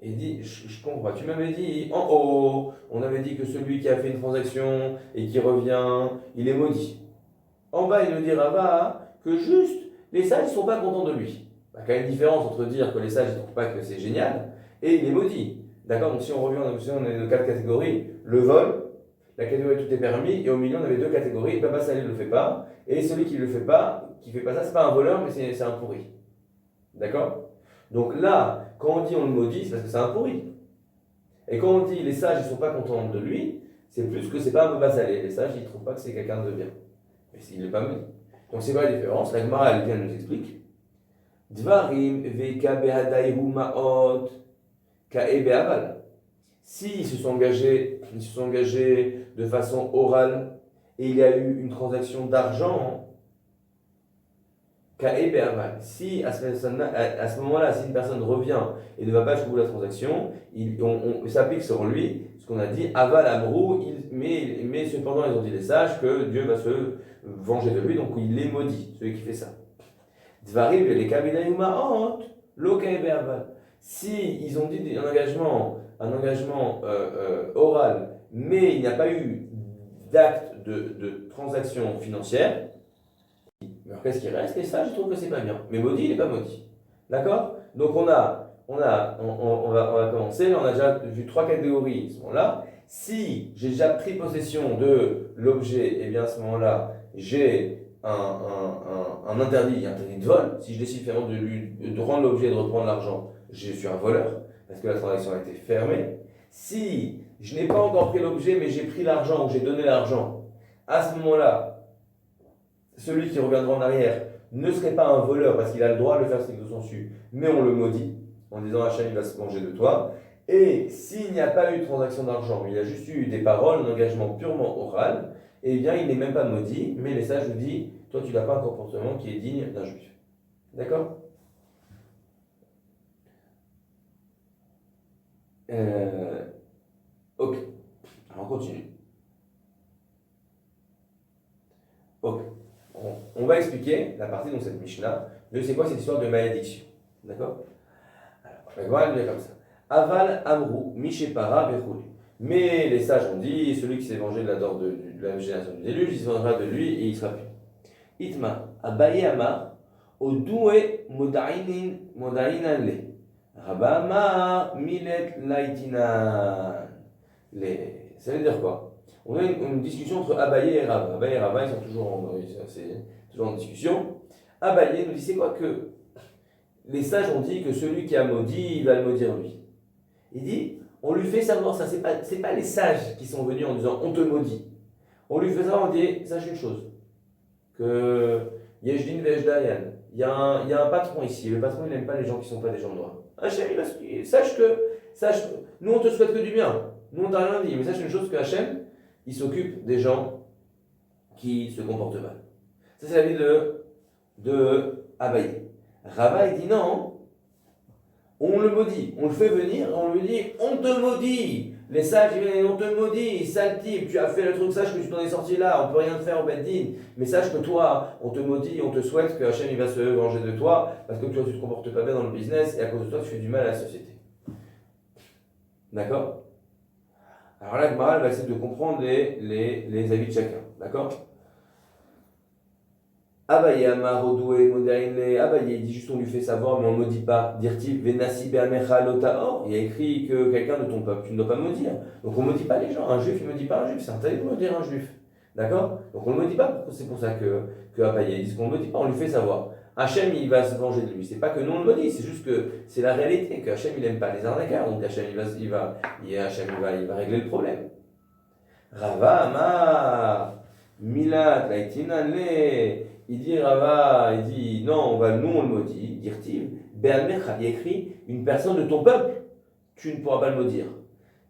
Et il dit, je comprends pas. Tu m'avais dit, en haut, on avait dit que celui qui a fait une transaction et qui revient, il est maudit. En bas, il nous dit Rava que juste, les sages ne sont pas contents de lui. Il y a quand même une différence entre dire que les sages ne trouvent pas que c'est génial et il est maudit. D'accord? Donc si on revient, on est de quatre catégories, le vol, la catégorie tout est permis, et au milieu on avait deux catégories, le papa salé ne le fait pas, et celui qui ne le fait pas, ça, c'est pas un voleur, mais c'est un pourri. D'accord? Donc là, quand on dit on le maudit, c'est parce que c'est un pourri. Et quand on dit les sages ne sont pas contents de lui, c'est plus que c'est pas un papa salé. Les sages, ils ne trouvent pas que c'est quelqu'un de bien. Mais s'il n'est pas maudit. Donc c'est quoi la différence? La Gemara, elle vient nous explique. Dvarim veka behadaihu ma'ot ka'e be'aval. S'ils se sont engagés de façon orale et il y a eu une transaction d'argent, ka'e be'aval. Si à ce moment-là, si une personne revient et ne va pas jusqu'au bout de la transaction, on s'applique sur lui ce qu'on a dit aval amrou, mais cependant ils ont dit les sages que Dieu va se venger de lui, donc il les maudit, celui qui fait ça. Dvarim les kabinayu ma'ot lo ka'e be'aval. Si ils ont dit un engagement oral, mais il n'y a pas eu d'acte de transaction financière, alors qu'est-ce qui reste? Les sages, ils trouvent que c'est pas bien. Mais maudit, il n'est pas maudit. D'accord? Donc on va commencer. On a déjà vu trois catégories à ce moment-là. Si j'ai déjà pris possession de l'objet, et bien à ce moment-là, j'ai un interdit de vol. Si je décide finalement de rendre l'objet et de reprendre l'argent, je suis un voleur, parce que la transaction a été fermée. Si je n'ai pas encore pris l'objet, mais j'ai pris l'argent ou j'ai donné l'argent, à ce moment-là, celui qui reviendra en arrière ne serait pas un voleur parce qu'il a le droit de le faire stricto sensu, mais on le maudit en disant Hachem il va se venger de toi. Et s'il n'y a pas eu de transaction d'argent, mais il y a juste eu des paroles, un engagement purement oral, eh bien il n'est même pas maudit, mais les sages nous disent toi tu n'as pas un comportement qui est digne d'un juif. D'accord? Ok. Alors on continue. Ok. On va expliquer la partie dans cette Mishnah de c'est quoi cette histoire de malédiction. D'accord? Alors, la Gemara elle dit comme ça. Aval amrou mishepara bechouli. Mais les sages ont dit celui qui s'est vengé de la génération du déluge, il se vengera de lui et il sera puni. Itma abaye amar odoué modaïnan le. Rabama milet laitinan le. Ça veut dire quoi? On a une discussion entre Abaye et Rava. Abaye et Rava, ils sont toujours en discussion. Abaye nous dit c'est quoi que les sages ont dit que celui qui a maudit, il va le maudire lui. Il dit, on lui fait savoir ça, c'est pas les sages qui sont venus en disant on te maudit. On lui fait savoir, on dit, sache une chose, que Yeshdin Vejdayan, il y a un patron ici, le patron il n'aime pas les gens qui ne sont pas des gens de droit. Hachem, sache, nous on te souhaite que du bien, nous on t'a rien dit, mais sache une chose que Hachem, il s'occupe des gens qui se comportent mal. Ça, c'est l'avis de Abaye. Rava, il dit non, on le maudit, on le fait venir, on lui dit on te maudit. Les sages, ils viennent, on te maudit, sale type, tu as fait le truc, sache que tu t'en es sorti là, on peut rien te faire au Beddin, mais sache que toi, on te maudit, on te souhaite que Hachem il va se venger de toi, parce que toi tu te comportes pas bien dans le business, et à cause de toi tu fais du mal à la société. D'accord? Alors là, Gemara va essayer de comprendre les avis de chacun. D'accord? Abaye Amar Odoué Modaïne, Abaye dit juste on lui fait savoir, mais on ne maudit pas. Dire-t-il Venasi Be'amecha Lotaor, il y a écrit que quelqu'un de ton peuple, tu ne dois pas maudire. Donc on ne maudit pas les gens. Un juif, il ne maudit pas un juif. C'est interdit de maudire un juif. D'accord? Donc on ne le maudit pas. C'est pour ça que Abaye dit qu'on ne maudit pas, on lui fait savoir. Hachem, il va se venger de lui. C'est pas que nous on le maudit, c'est juste que c'est la réalité, que Hachem, il n'aime pas les arnaqueurs. Donc Hachem, il va régler le problème. Rava Amar Milat Laitinan Le. il dit Rava, il dit non, nous on le maudit, dirtiv, Be'almecha, il y a écrit une personne de ton peuple, tu ne pourras pas le maudire.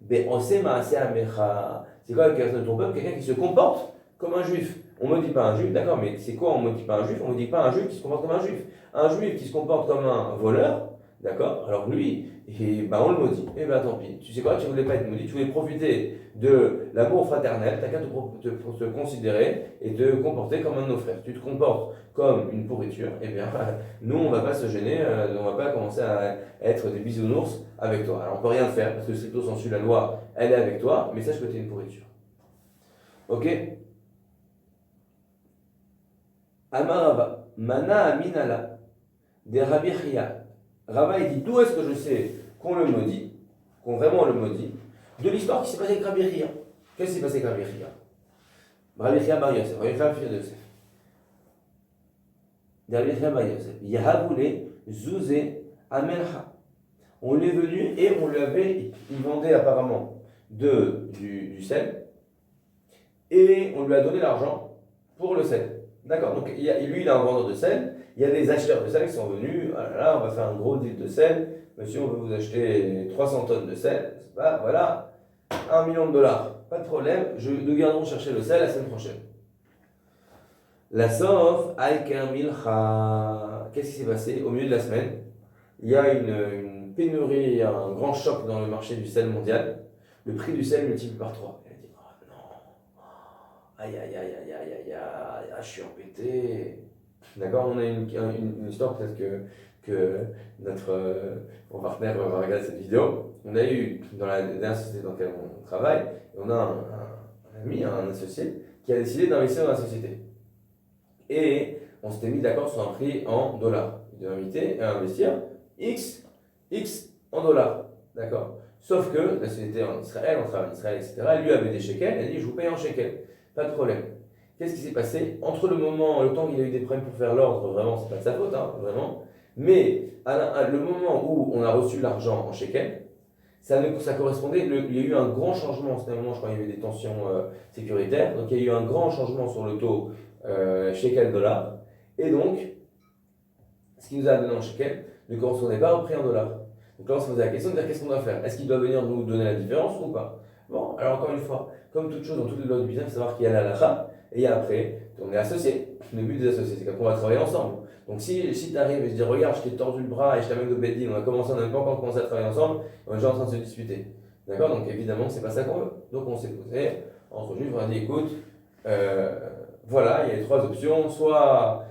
Be'osema Amecha, c'est quoi une personne de ton peuple? Quelqu'un qui se comporte comme un juif. On ne maudit pas un juif, d'accord, mais c'est quoi on ne maudit pas un juif? On ne maudit pas un juif qui se comporte comme un juif. Un juif qui se comporte comme un voleur, d'accord, alors lui, on le maudit. Eh bien tant pis, tu sais quoi, tu ne voulais pas être maudit, tu voulais profiter de l'amour fraternel, t'as qu'à te considérer et te comporter comme un de nos frères. Tu te comportes comme une pourriture, eh bien nous on ne va pas se gêner, on ne va pas commencer à être des bisounours avec toi. Alors on ne peut rien faire parce que stricto sensu la loi, elle est avec toi, mais sache que tu es une pourriture. Ok? Amarava, Mana Aminala, des Rabbi Chia. Rava il dit d'où est-ce que je sais qu'on le maudit, qu'on vraiment le maudit, de l'histoire qui s'est passée avec Rabbi Chia. Qu'est-ce qui s'est passé avec Rabbi Chia? Rabbi Chia Bar Yosef, Rabbi Chia fils de Yosef. Rabbi Chia Bar Yosef, Yahaboulé, Zouzé, Amelcha. On l'est venu et on lui avait, il vendait apparemment du sel et on lui a donné l'argent pour le sel. D'accord, donc lui il a un vendeur de sel, il y a des acheteurs de sel qui sont venus, ah là là, on va faire un gros deal de sel, monsieur on veut vous acheter 300 tonnes de sel, c'est pas, voilà, $1 million, pas de problème, nous viendrons chercher le sel la semaine prochaine. La Sof, Aiker Milcha, qu'est-ce qui s'est passé au milieu de la semaine? Il y a une pénurie, un grand choc dans le marché du sel mondial, le prix du sel multiplié par 3. Il a dit, oh non, aïe aïe aïe aïe aïe aïe aïe, je suis embêté. D'accord, on a une histoire peut-être que notre mon partenaire va regarder cette vidéo. On a eu dans la dernière société dans laquelle on travaille, on a un ami, un associé, qui a décidé d'investir dans la société. Et on s'était mis d'accord sur un prix en dollars. Il devait investir X en dollars. D'accord. Sauf que la société en Israël, on travaille en Israël, etc. Lui avait des shekels, il a dit je vous paye en shekels. Pas de problème. Qu'est-ce qui s'est passé? Entre le temps qu'il a eu des problèmes pour faire l'ordre, vraiment, c'est pas de sa faute, hein, vraiment. Mais le moment où on a reçu l'argent en shekel, ça correspondait, il y a eu un grand changement. C'était un moment, je crois, il y avait des tensions sécuritaires. Donc il y a eu un grand changement sur le taux shekel-dollar. Et donc, ce qui nous a donné en shekel ne correspondait pas au prix en dollars. Donc là, on se posait la question de dire qu'est-ce qu'on doit faire? Est-ce qu'il doit venir nous donner la différence ou pas? Bon, alors encore une fois, comme toute chose dans toutes les lois du business, il faut savoir qu'il y a la halakha. Et après, on est associés. Le but des associés, c'est qu'on va travailler ensemble. Donc si tu arrives et je dis regarde, je t'ai tordu le bras et je t'amène au Beddin, on n'a pas encore commencé à travailler ensemble, on est déjà en train de se disputer. D'accord? Donc évidemment, c'est pas ça qu'on veut. Donc on s'est posé entre juifs, on a dit écoute, voilà, il y a les trois options, soit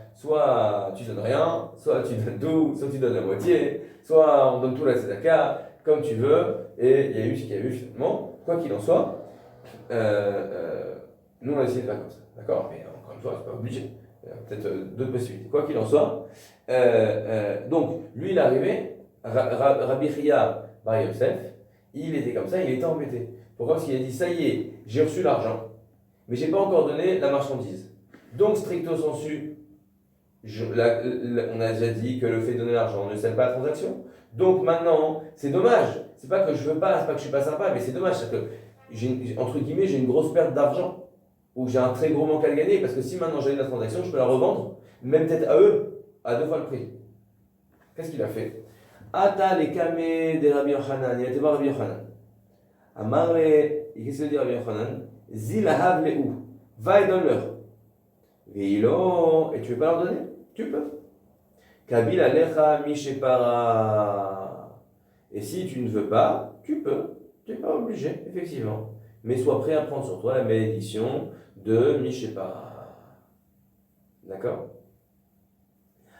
tu donnes rien, soit tu donnes tout, soit tu donnes la moitié, soit on donne tout la tzedaka, comme tu veux, et il y a eu ce qu'il y a eu finalement. Quoi qu'il en soit, nous on a décidé de faire comme ça. D'accord? Mais encore une fois, c'est pas obligé. Il y a peut-être d'autres possibilités. Quoi qu'il en soit, donc lui il est arrivé, Rabbi Chia Bar Yosef, il était comme ça, il était embêté. Pourquoi? Parce qu'il a dit ça y est, j'ai reçu l'argent, mais j'ai pas encore donné la marchandise. Donc stricto sensu, on a déjà dit que le fait de donner l'argent ne scelle pas la transaction. Donc maintenant, c'est dommage. C'est pas que je veux pas, c'est pas que je suis pas sympa, mais c'est dommage. C'est que entre guillemets, j'ai une grosse perte d'argent ou j'ai un très gros manque à gagner parce que si maintenant j'ai la transaction, je peux la revendre, même peut-être à eux, à 2 fois le prix. Qu'est-ce qu'il a fait? Ata les kamé de Rabbi Yochanan, il a été voir Rabbi Yochanan. Amare, qu'est-ce qu'il dit Rabbi Yochanan? Zilahav le'u, va et donne-leur. Veilo, et tu veux pas leur donner? Tu peux. Kabil alecha mishepara. Et si tu ne veux pas, tu peux. Tu n'es pas obligé, effectivement. Mais sois prêt à prendre sur toi la malédiction de Mishepara. D'accord?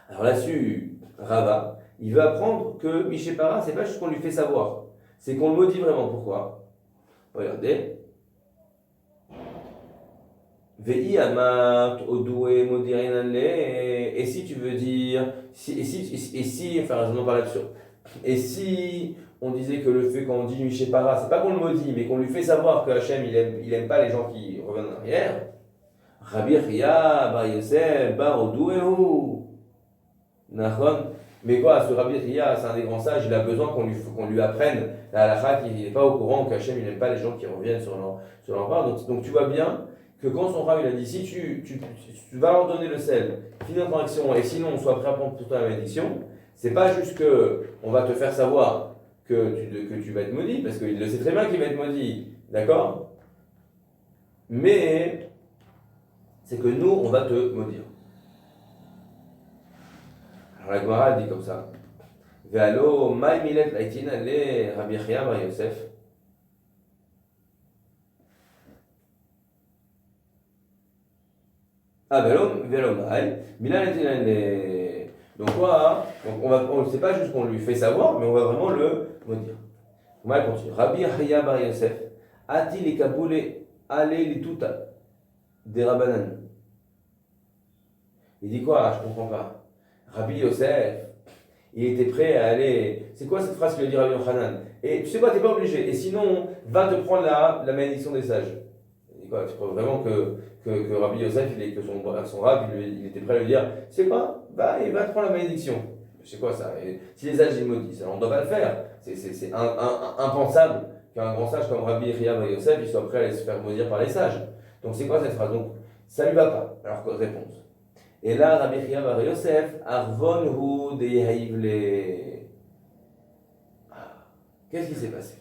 Alors là-dessus, Rava, il veut apprendre que Mishepara, c'est pas juste qu'on lui fait savoir, c'est qu'on le maudit vraiment. Pourquoi? Regardez. Vei amat odoué modirinale. Et si tu veux dire, enfin, je n'en parle là-dessus. Et si on disait que le fait qu'on dit Mishepara, c'est pas qu'on le maudit, mais qu'on lui fait savoir que Hachem, il aime pas les gens qui reviennent en arrière. Rabbi Chia, Bar Yosef, Bar Odouéhu. Nachon. Mais quoi, ce Rabbi Chia, c'est un des grands sages, il a besoin qu'on lui apprenne la halakha, qu'il n'est pas au courant, qu'Hachem, il n'aime pas les gens qui reviennent sur leur part. Donc tu vois bien que quand son rab il a dit si tu vas leur donner le sel, finis notre transaction et sinon on soit prêt à prendre pour toi la malédiction, c'est pas juste que on va te faire savoir que tu vas être maudit, parce qu'il le sait très bien qu'il va être maudit, d'accord? Mais c'est que nous, on va te maudire. Alors la Gemara dit comme ça. Ve'alo mai milet laitin ale Rabbi Chia bar Yosef. Ah, ve'alo mai milet laitin ale. Donc quoi? Donc c'est pas juste qu'on lui fait savoir, mais on va vraiment le maudire. On va continuer. Rabbi Chia bar Yosef a-t-il les kaboulé aller les tuta des Rabbanan? Il dit quoi? Je comprends pas. Rabbi Yosef, il était prêt à aller. C'est quoi cette phrase qu'il a dit Rabbi Yochanan? Et tu sais quoi, t'es pas obligé. Et sinon, va te prendre la malédiction des sages. Il dit quoi? Tu crois vraiment que Rabbi Yosef, que son rab, il était prêt à lui dire c'est quoi? Il va te prendre la malédiction. C'est quoi ça? Et si les sages ils maudissent, on ne doit pas le faire. C'est impensable qu'un grand sage comme Rabbi Yosef il soit prêt à aller se faire maudire par les sages. Donc c'est quoi cette phrase? Donc ça lui va pas. Alors réponse. Et là, Rabbi Chia bar Yosef, Arvonhu de Yehaivle. Qu'est-ce qui s'est passé?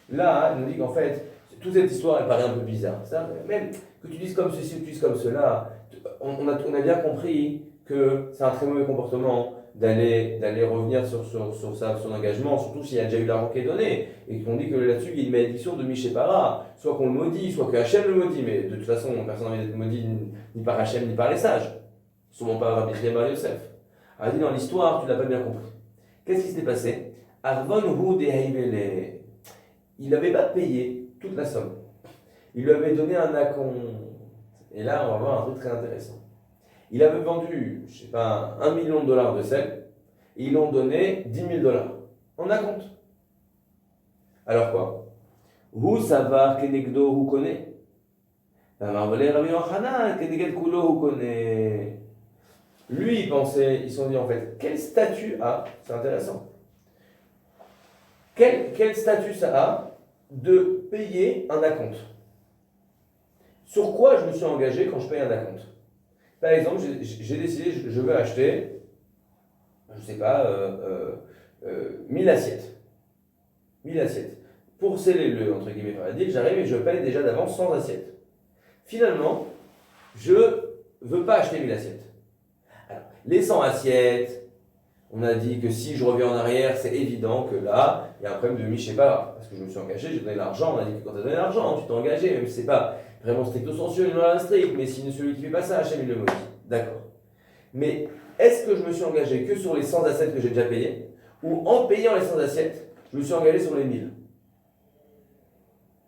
Là, il nous dit qu'en fait, toute cette histoire, elle paraît un peu bizarre. Ça, même que tu dises comme ceci ou que tu dises comme cela, on a bien compris que c'est un très mauvais comportement d'aller revenir sur son engagement, surtout s'il y a déjà eu l'argent qui est donné, et qu'on dit que là-dessus, il y a une malédiction de Mishépara, soit qu'on le maudit, soit que Hachem le maudit, mais de toute façon, personne n'a envie d'être maudit ni par Hachem ni par les sages. Sûrement pas Rabbi Chia bar Yosef. Alors, il dit dans l'histoire, tu l'as pas bien compris. Qu'est-ce qui s'était passé? Arvon hu de Haïbele. Il n'avait pas payé toute la somme. Il lui avait donné un acompte. Et là, on va voir un truc très intéressant. Il avait vendu, je sais pas, $1 million de sel, et ils l'ont donné $10 000 en acompte. Alors quoi? Hu savar kenegdo hu connaît. Rabbi Yochanan keneged kulo hu connaît. Lui, il pensait, ils se sont dit en fait, quel statut a, c'est intéressant, quel statut ça a de payer un acompte? Sur quoi je me suis engagé quand je paye un acompte? Par exemple, j'ai décidé, je veux acheter, je ne sais pas, 1000 assiettes. 1000 assiettes. Pour sceller le, entre guillemets, par la deal, j'arrive et je paye déjà d'avance 100 assiettes. Finalement, je ne veux pas acheter 1000 assiettes. Alors, les 100 assiettes, on a dit que si je reviens en arrière, c'est évident que là, il y a un problème de Mishépara. Parce que je me suis engagé, j'ai donné l'argent, on a dit que quand tu as donné l'argent, tu t'es engagé, même si ce n'est pas vraiment stricto sensu, une loi strict, mais si celui qui ne fait pas ça, Hachem il le maudit. D'accord. Mais est-ce que je me suis engagé que sur les 100 assiettes que j'ai déjà payées, ou en payant les 100 assiettes, je me suis engagé sur les 1000?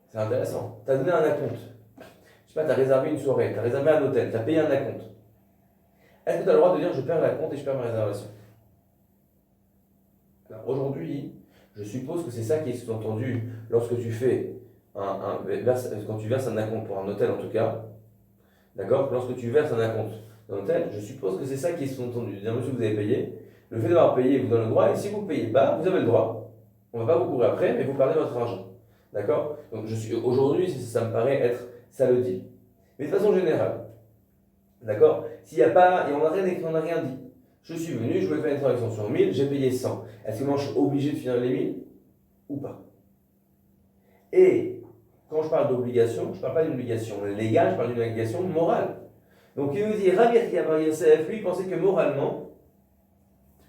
C'est intéressant. Tu as donné un acompte. Je sais pas, tu as réservé une soirée, tu as réservé un hôtel, tu as payé un acompte. Est-ce que tu as le droit de dire je perds l'acompte et je perds ma réservation? Alors aujourd'hui, je suppose que c'est ça qui est sous-entendu lorsque tu fais quand tu verses un acompte pour un hôtel en tout cas, d'accord? Lorsque tu verses un acompte dans un hôtel, je suppose que c'est ça qui est sous-entendu. Dire monsieur, vous avez payé, le fait d'avoir payé vous donne le droit, et si vous ne payez pas, vous avez le droit. On ne va pas vous courir après, mais vous perdez votre argent. D'accord? Donc aujourd'hui, ça me paraît être ça le dit. Mais de façon générale, d'accord? S'il n'y a pas, et on n'a rien écrit, on n'a rien dit. Je suis venu, je voulais faire une transaction sur 1000, j'ai payé 100. Est-ce que moi je suis obligé de finir les 1000 ou pas? Et quand je parle d'obligation, je ne parle pas d'une obligation légale, je parle d'une obligation morale. Donc il nous dit, Rabbi Chia bar Yosef, lui il pensait que moralement,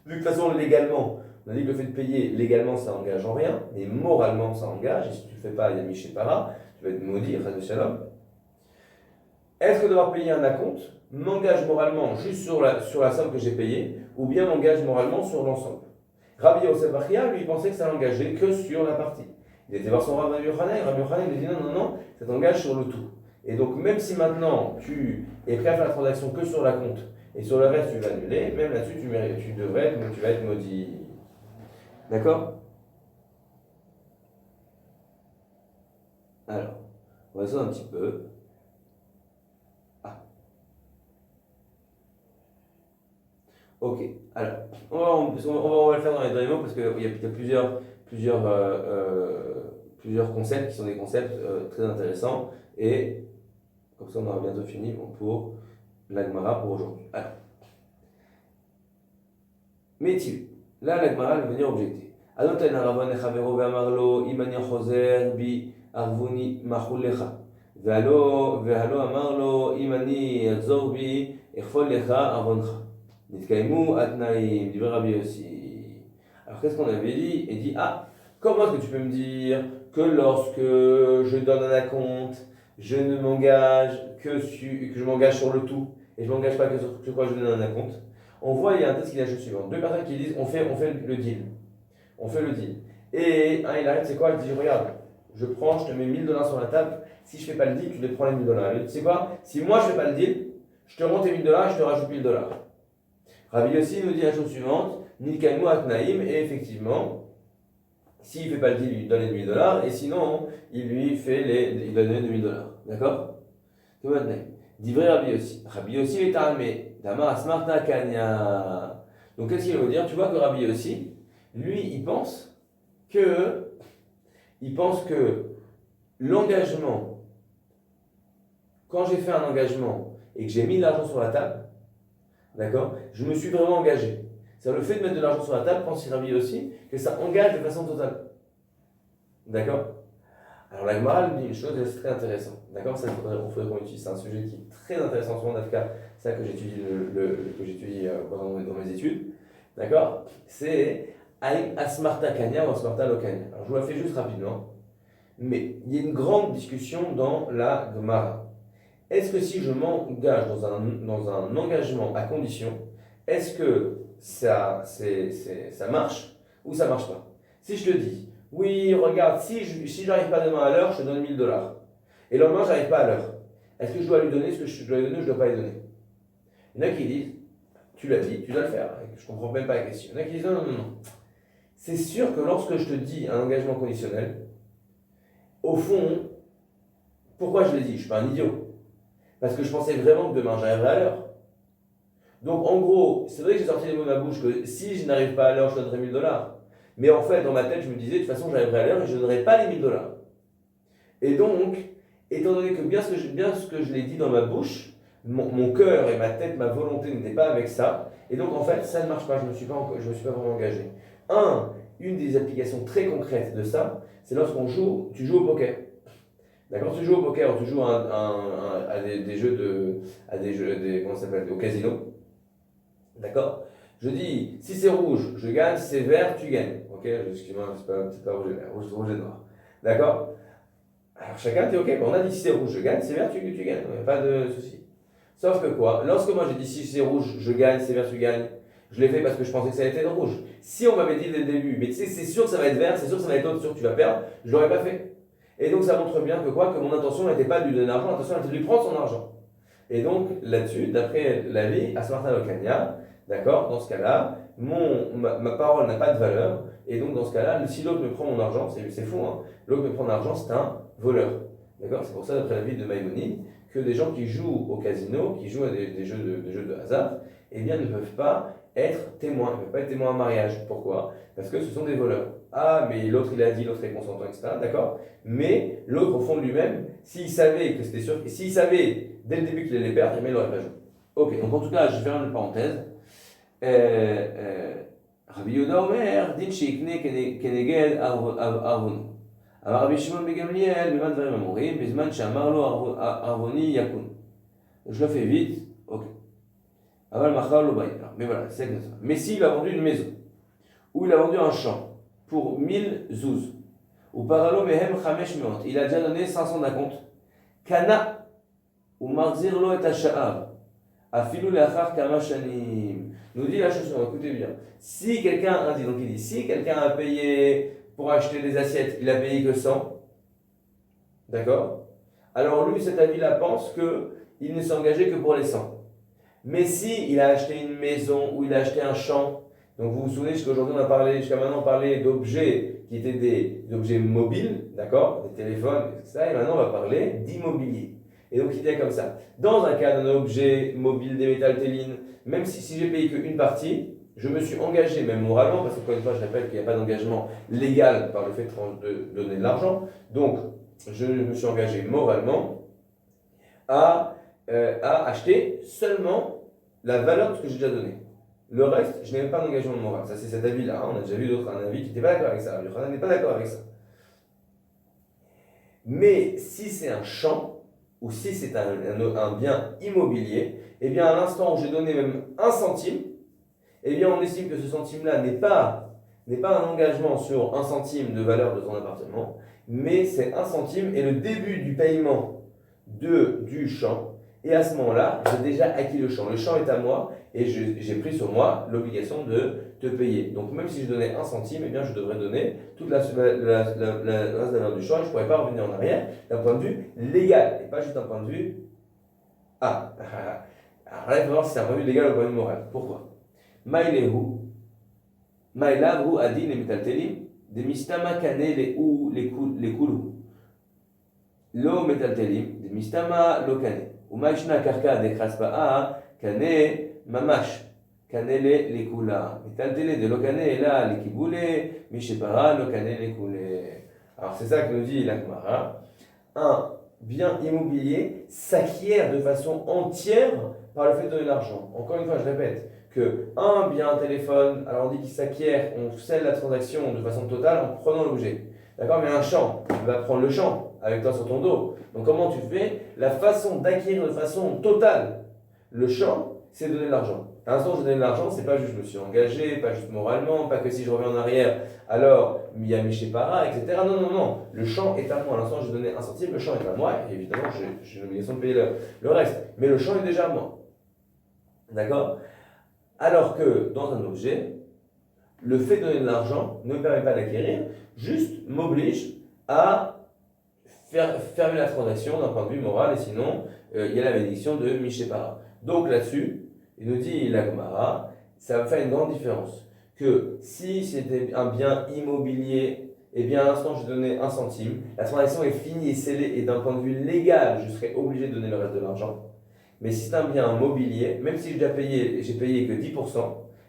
vu que de toute façon légalement, on a dit que le fait de payer légalement ça engage en rien, mais moralement ça engage, et si tu ne le fais pas, il y a Mishépara, tu vas être maudit, Chas v'Shalom. Est-ce que devoir payer un acompte m'engage moralement juste sur la somme que j'ai payée, ou bien m'engage moralement sur l'ensemble? Rabbi Yosef bar Chia, lui, il pensait que ça n'engageait que sur la partie. Il était voir son Rabbi Yochanan, Rabbi Yochanan lui dit non, ça t'engage sur le tout. Et donc même si maintenant tu es prêt à faire la transaction que sur la compte, et sur le reste tu vas annuler, même là-dessus tu vas être maudit. D'accord? Alors, on va essayer un petit peu. Ok, alors, on va le faire dans les mots parce qu'il y a plusieurs concepts qui sont des concepts très intéressants et Comme ça, on aura bientôt fini pour la Gemara pour aujourd'hui. Alors, Métiv. Là, la Gemara va venir objecter. Adoten Aravan Echavero Ve'amarlo Imani Choser Bi Arvuni Machulecha. Ve'alo Amarlo Imani Adzor Bi Echfol Lecha Arvoncha. Nitkaimu Atnaim. Divrei Rabbi Yossi. Alors, qu'est-ce qu'on avait dit? Il dit, ah, comment est-ce que tu peux me dire que lorsque je donne un acompte, je ne m'engage que je m'engage sur le tout et je ne m'engage pas que sur quoi je donne un acompte? On voit, il y a un texte qui est la chose suivante. Deux personnes qui disent, on fait le deal. On fait le deal. Et un, il arrête, c'est quoi? Il dit, regarde, je te mets 1000 $ sur la table. Si je ne fais pas le deal, tu les prends les 1000 $. Il dit, c'est quoi? Si moi je ne fais pas le deal, je te rends tes 1000 $ et je te rajoute 1000 $. Rabbi Yossi nous dit la chose suivante. Nilkaimu Atnaim, et effectivement, s'il ne fait pas le deal, il lui donne les 1000 $, et sinon, il donne les 2000 $. D'accord? C'est bon, Atnaim. Divrei Rabbi Yossi. Rabbi Yossi est armé. Damar Asmarta Kanya. Donc, qu'est-ce qu'il veut dire? Tu vois que Rabbi Yossi, lui, il pense que l'engagement, quand j'ai fait un engagement et que j'ai mis l'argent sur la table, d'accord, je me suis vraiment engagé. C'est le fait de mettre de l'argent sur la table, pense Rabbi aussi, que ça engage de façon totale. D'accord? Alors la Gemara dit une chose, c'est très intéressant. D'accord? Ça, il faudrait qu'on utilise. C'est un sujet qui est très intéressant sur mon AFK, c'est ça que j'étudie pendant dans mes études. D'accord? C'est Asmarta Kanya ou Asmarta Lokanya. Alors je vous la fais juste rapidement. Mais il y a une grande discussion dans la Gemara. Est-ce que si je m'engage dans un engagement à condition, est-ce que ça marche ou ça marche pas? Si je te dis, oui, regarde, si j'arrive pas demain à l'heure, je te donne 1000 $. Et le lendemain, j'arrive pas à l'heure. Est-ce que je dois lui donner ce que je dois lui donner ou je dois pas lui donner? Il y en a qui disent, tu l'as dit, tu dois le faire. Je comprends même pas la question. Il y en a qui disent, non. C'est sûr que lorsque je te dis un engagement conditionnel, au fond, pourquoi je l'ai dit? Je suis pas un idiot. Parce que je pensais vraiment que demain, j'arriverai à l'heure. Donc en gros, c'est vrai que j'ai sorti les mots de ma bouche que si je n'arrive pas à l'heure, je donnerai 1000 $. Mais en fait, dans ma tête, je me disais, de toute façon, j'arriverai à l'heure et je ne donnerai pas les 1000 $. Et donc, étant donné que bien ce que je l'ai dit dans ma bouche, mon cœur et ma tête, ma volonté n'étaient pas avec ça. Et donc en fait, ça ne marche pas, je ne me suis pas vraiment engagé. Une des applications très concrètes de ça, c'est tu joues au poker. D'accord, tu joues au poker, tu joues à des jeux comment ça s'appelle, au casino. D'accord? Je dis, si c'est rouge, je gagne, si c'est vert, tu gagnes. Ok? Excuse-moi, c'est pas rouge et vert, rouge et noir. D'accord? Alors chacun dit, ok, on a dit si c'est rouge, je gagne, si c'est vert, tu gagnes. Il n'y a pas de souci. Sauf que quoi? Lorsque moi j'ai dit si c'est rouge, je gagne, si c'est vert, tu gagnes, je l'ai fait parce que je pensais que ça allait être rouge. Si on m'avait dit dès le début, mais tu sais, c'est sûr que ça va être vert, c'est sûr que ça va être l'autre, c'est sûr que tu vas perdre, je l'aurais pas fait. Et donc ça montre bien que mon intention n'était pas de lui donner l'argent, l'intention était de lui prendre son argent. Et donc là-dessus, d'après la vie, Asmarta Lokanya, d'accord, dans ce cas-là, ma parole n'a pas de valeur, et donc dans ce cas-là, si l'autre me prend mon argent, c'est fou, hein, l'autre me prend mon argent, c'est un voleur. D'accord? C'est pour ça, d'après la vie de Maïmonide, que des gens qui jouent au casino, qui jouent à des jeux de hasard, eh bien ne peuvent pas être témoins, ils ne peuvent pas être témoins à mariage. Pourquoi? Parce que ce sont des voleurs. Ah, mais l'autre il a dit, l'autre est consentant, etc. D'accord? Mais l'autre, au fond de lui-même, s'il savait que c'était sûr, et s'il savait dès le début qu'il allait perdre, il n'aurait pas joué. Ok, donc en tout cas, je vais faire une parenthèse. Rabbi Yehuda Omer, din sheikne keneged arvono. אמר רבי שמעון בגמליאל, במה דברים אמורים, בזמן שאמר לו ערבוני יקון. Je le fais vite, ok. Aval machar lo baï. Mais voilà, c'est comme ça. Mais s'il a vendu une maison, ou il a vendu un champ, pour 1000 zouz, ou paralo mehem chamesh meot, il a déjà donné 500 d'acompte, kana, ou marzir lo et hasha'av, afilu leachar kama shanim. Nous dit la chose suivante, écoutez bien. Si quelqu'un a dit, donc il dit, si quelqu'un a payé pour acheter des assiettes, il a payé que 100. D'accord? Alors lui, cet avis-là pense qu'il ne s'est engagé que pour les 100. Mais si il a acheté une maison ou il a acheté un champ, donc vous vous souvenez jusqu'à maintenant on parlait d'objets qui étaient des objets mobiles, d'accord? Des téléphones, etc. Et maintenant on va parler d'immobilier. Et donc il est comme ça. Dans un cas d'un objet mobile, des métaltélines, même si j'ai payé qu'une partie, je me suis engagé, même moralement, parce que, encore une fois, je répète qu'il n'y a pas d'engagement légal par le fait de donner de l'argent. Donc, je me suis engagé moralement à acheter seulement la valeur de ce que j'ai déjà donné. Le reste, je n'ai même pas d'engagement moral. Ça, c'est cet avis-là. On a déjà vu d'autres, un avis qui n'était pas d'accord avec ça. Le Yochanan n'est pas d'accord avec ça. Mais si c'est un champ, ou si c'est un bien immobilier, eh bien, à l'instant où j'ai donné même 1 centime, eh bien, on estime que ce centime-là n'est pas un engagement sur 1 centime de valeur de ton appartement, mais c'est 1 centime et le début du paiement du champ. Et à ce moment-là, j'ai déjà acquis le champ. Le champ est à moi et j'ai pris sur moi l'obligation de te payer. Donc même si je donnais 1 centime, eh bien, je devrais donner toute le reste de la valeur du champ et je ne pourrais pas revenir en arrière d'un point de vue légal et pas juste d'un point de vue... Alors là, il faut voir si c'est un point de vue légal ou un point de vue moral. Pourquoi Maïlehu, Maïlavhu adin les metaltelim, des mistama kane les koulou. Lo metaltelim, des mistama lo kane. Ou maïshna karka de kraspa'a kane mamash. Kane les koula. Metaltele de lo kane là, les kiboule, mishepara lo kane les koule. Alors c'est ça que nous dit la Gemara. Un bien immobilier s'acquiert de façon entière par le fait de donner de l'argent. Encore une fois, je répète, que un bien un téléphone, alors on dit qu'il s'acquiert, on scelle la transaction de façon totale en prenant l'objet. D'accord? Mais un champ, tu vas prendre le champ avec toi sur ton dos. Donc comment tu fais? La façon d'acquérir de façon totale le champ, c'est donner de l'argent. À l'instant où je donne de l'argent, c'est pas juste je me suis engagé, pas juste moralement, pas que si je reviens en arrière, alors il y a Michépara, etc. Non, non, non. Le champ est à moi. À l'instant où je donnais 1 centime, le champ est à moi. Et évidemment, j'ai l'obligation de payer le reste. Mais le champ est déjà à moi. D'accord? Alors que dans un objet, le fait de donner de l'argent ne me permet pas d'acquérir, juste m'oblige à fermer la transaction d'un point de vue moral, et sinon, il y a la bénédiction de Michépara. Donc là-dessus, il nous dit la Gemara, ça va faire une grande différence. Que si c'était un bien immobilier, eh bien à l'instant je donnais 1 centime, la transaction est finie et scellée, et d'un point de vue légal, je serais obligé de donner le reste de l'argent. Mais si c'est un bien mobilier, même si j'ai payé que 10%,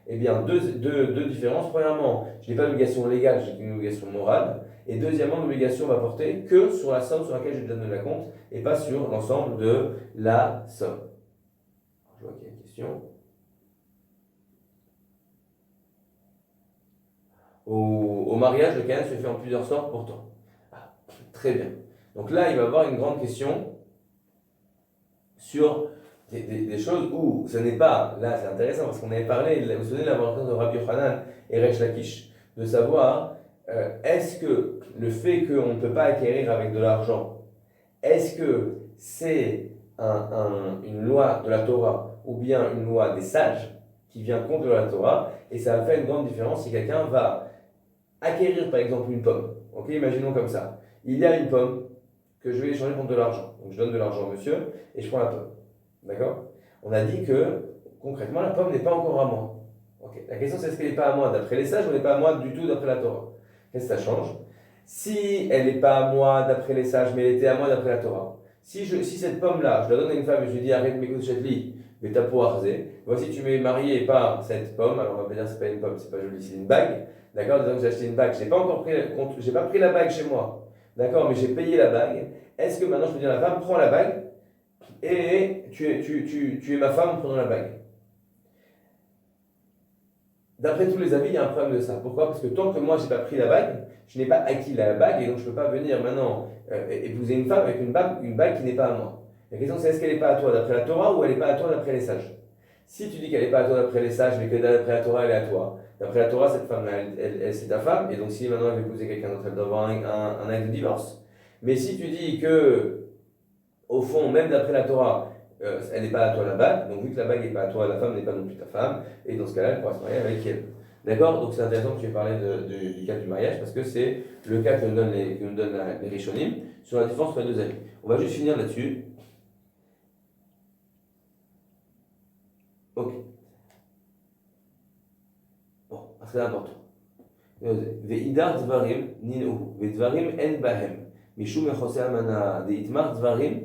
eh bien deux différences. Premièrement, je n'ai pas d'obligation légale, j'ai une obligation morale. Et deuxièmement, l'obligation va porter que sur la somme sur laquelle j'ai déjà donné la compte et pas sur l'ensemble de la somme. Je vois qu'il y a une question. Au mariage, le canal se fait en plusieurs sortes pourtant. Ah, très bien. Donc là, il va y avoir une grande question sur des choses où ce n'est pas, là c'est intéressant parce qu'on avait parlé, vous vous souvenez de la rencontre de Rabbi Yochanan et Resh Lakish, de savoir est-ce que le fait qu'on ne peut pas acquérir avec de l'argent, est-ce que c'est une loi de la Torah ou bien une loi des sages qui vient contre la Torah, et ça va faire une grande différence si quelqu'un va acquérir par exemple une pomme. Ok, imaginons comme ça, il y a une pomme que je vais échanger contre de l'argent, donc je donne de l'argent au monsieur et je prends la pomme. D'accord? On a dit que, concrètement, la pomme n'est pas encore à moi. Okay. La question, c'est est-ce qu'elle n'est pas à moi d'après les sages ou elle n'est pas à moi du tout d'après la Torah? Qu'est-ce que ça change? Si elle n'est pas à moi d'après les sages, mais elle était à moi d'après la Torah, si cette pomme-là, je la donne à une femme et je lui dis arrête mes couches mais t'as pour arzer, voici tu m'es marié par cette pomme, alors on va pas dire que c'est pas une pomme, c'est pas joli, c'est une bague, d'accord? Donc j'ai acheté une bague, j'ai pas pris la bague chez moi, d'accord, mais j'ai payé la bague. Est-ce que maintenant je peux dire à la femme, prends la bague et tu es ma femme prenant la bague? D'après tous les avis, il y a un problème de ça. Pourquoi? Parce que tant que moi, je n'ai pas pris la bague, je n'ai pas acquis la bague, et donc je ne peux pas venir maintenant épouser une femme avec une bague qui n'est pas à moi. La question, c'est est-ce qu'elle n'est pas à toi d'après la Torah ou elle n'est pas à toi d'après les sages? Si tu dis qu'elle n'est pas à toi d'après les sages, mais que d'après la Torah, elle est à toi, d'après la Torah, cette femme-là, elle c'est ta femme, et donc si maintenant elle veut épouser quelqu'un d'autre, elle doit avoir un acte de divorce. Mais si tu dis que, au fond, même d'après la Torah, elle n'est pas à toi la bague, donc vu que la bague n'est pas à toi, la femme n'est pas non plus ta femme, et dans ce cas-là, elle pourra se marier avec elle. D'accord? Donc c'est intéressant que tu aies parlé du cas du mariage, parce que c'est le cas que nous donnent les Rishonim sur la différence entre les deux avis. On va juste finir là-dessus. Ok. Bon, c'est important. Ve'idar dvarim nin'u, ve'dvarim en bahem, mishum echosei amana, de'itmar dvarim,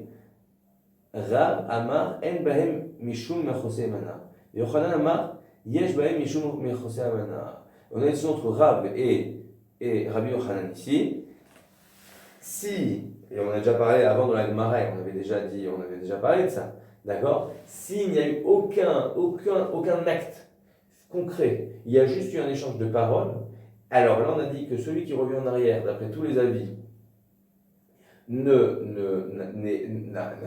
Rav Amar en bahem mishum mechosei mana. Yochanan Amar yesh bahem mishum mechosei mana. On a une discussion entre Rav et Rabbi Yochanan ici. si, et on a déjà parlé avant dans la Gemara, on avait déjà parlé de ça, d'accord? S'il n'y a eu aucun acte concret, il y a juste eu un échange de paroles, alors là on a dit que celui qui revient en arrière, d'après tous les avis, n'a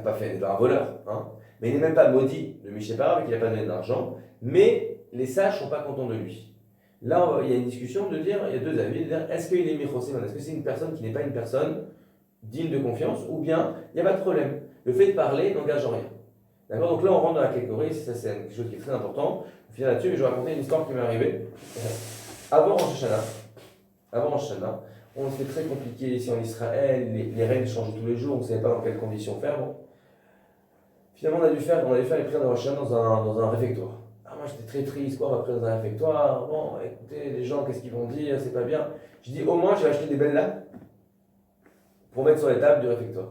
pas fait, n'est pas un voleur, hein, mais il n'est même pas maudit de Mishépara, vu qu'il n'a pas donné d'argent, mais les sages ne sont pas contents de lui. Là, il y a une discussion de dire, il y a deux avis, de dire est-ce qu'il est Michoseman, est-ce que c'est une personne qui n'est pas une personne digne de confiance, ou bien il n'y a pas de problème. Le fait de parler n'engage en rien. D'accord. Donc là, on rentre dans la catégorie, ça c'est quelque chose qui est très important. On finit là-dessus, mais je vais raconter une histoire qui m'est arrivée. Avant Rosh Hashanah, c'était très compliqué ici en Israël, les règles changent tous les jours, on ne savait pas dans quelles conditions faire. Bon. Finalement, on allait faire les prières de Rosh Hashanah dans un réfectoire. Ah, moi j'étais très triste, quoi, on va prier dans un réfectoire. Bon, écoutez, les gens, qu'est-ce qu'ils vont dire, c'est pas bien. Je dis, au moins, j'ai acheté des belles lampes pour mettre sur les tables du réfectoire.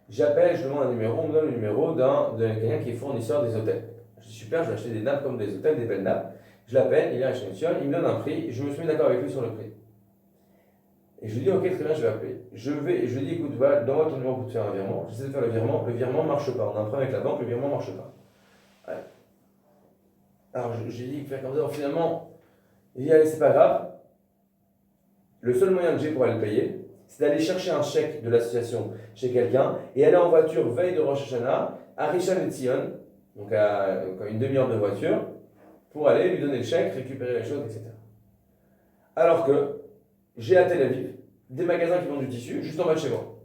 J'appelle, je demande un numéro, on me donne le numéro de quelqu'un qui est fournisseur des hôtels. Je dis super, je vais acheter des nappes comme des hôtels, des belles nappes. Je l'appelle, il est à Chenetiol, il me donne un prix, je me suis mis d'accord avec lui sur le prix. Et je lui dis ok, très bien, je vais appeler. Je lui dis écoute, voilà, donne-moi ton numéro pour te faire un virement. J'essaie de faire le virement ne marche pas. On a un problème avec la banque, le virement ne marche pas. Ouais. Alors j'ai dit faire comme ça, alors, finalement, il dit allez, c'est pas grave. Le seul moyen que j'ai pour aller le payer, c'est d'aller chercher un chèque de l'association chez quelqu'un et aller en voiture veille de Rosh Hashanah à Rishon LeZion, donc à une demi-heure de voiture, pour aller lui donner le chèque, récupérer les choses, etc. Alors que j'ai à Tel Aviv des magasins qui vendent du tissu juste en bas de chez moi.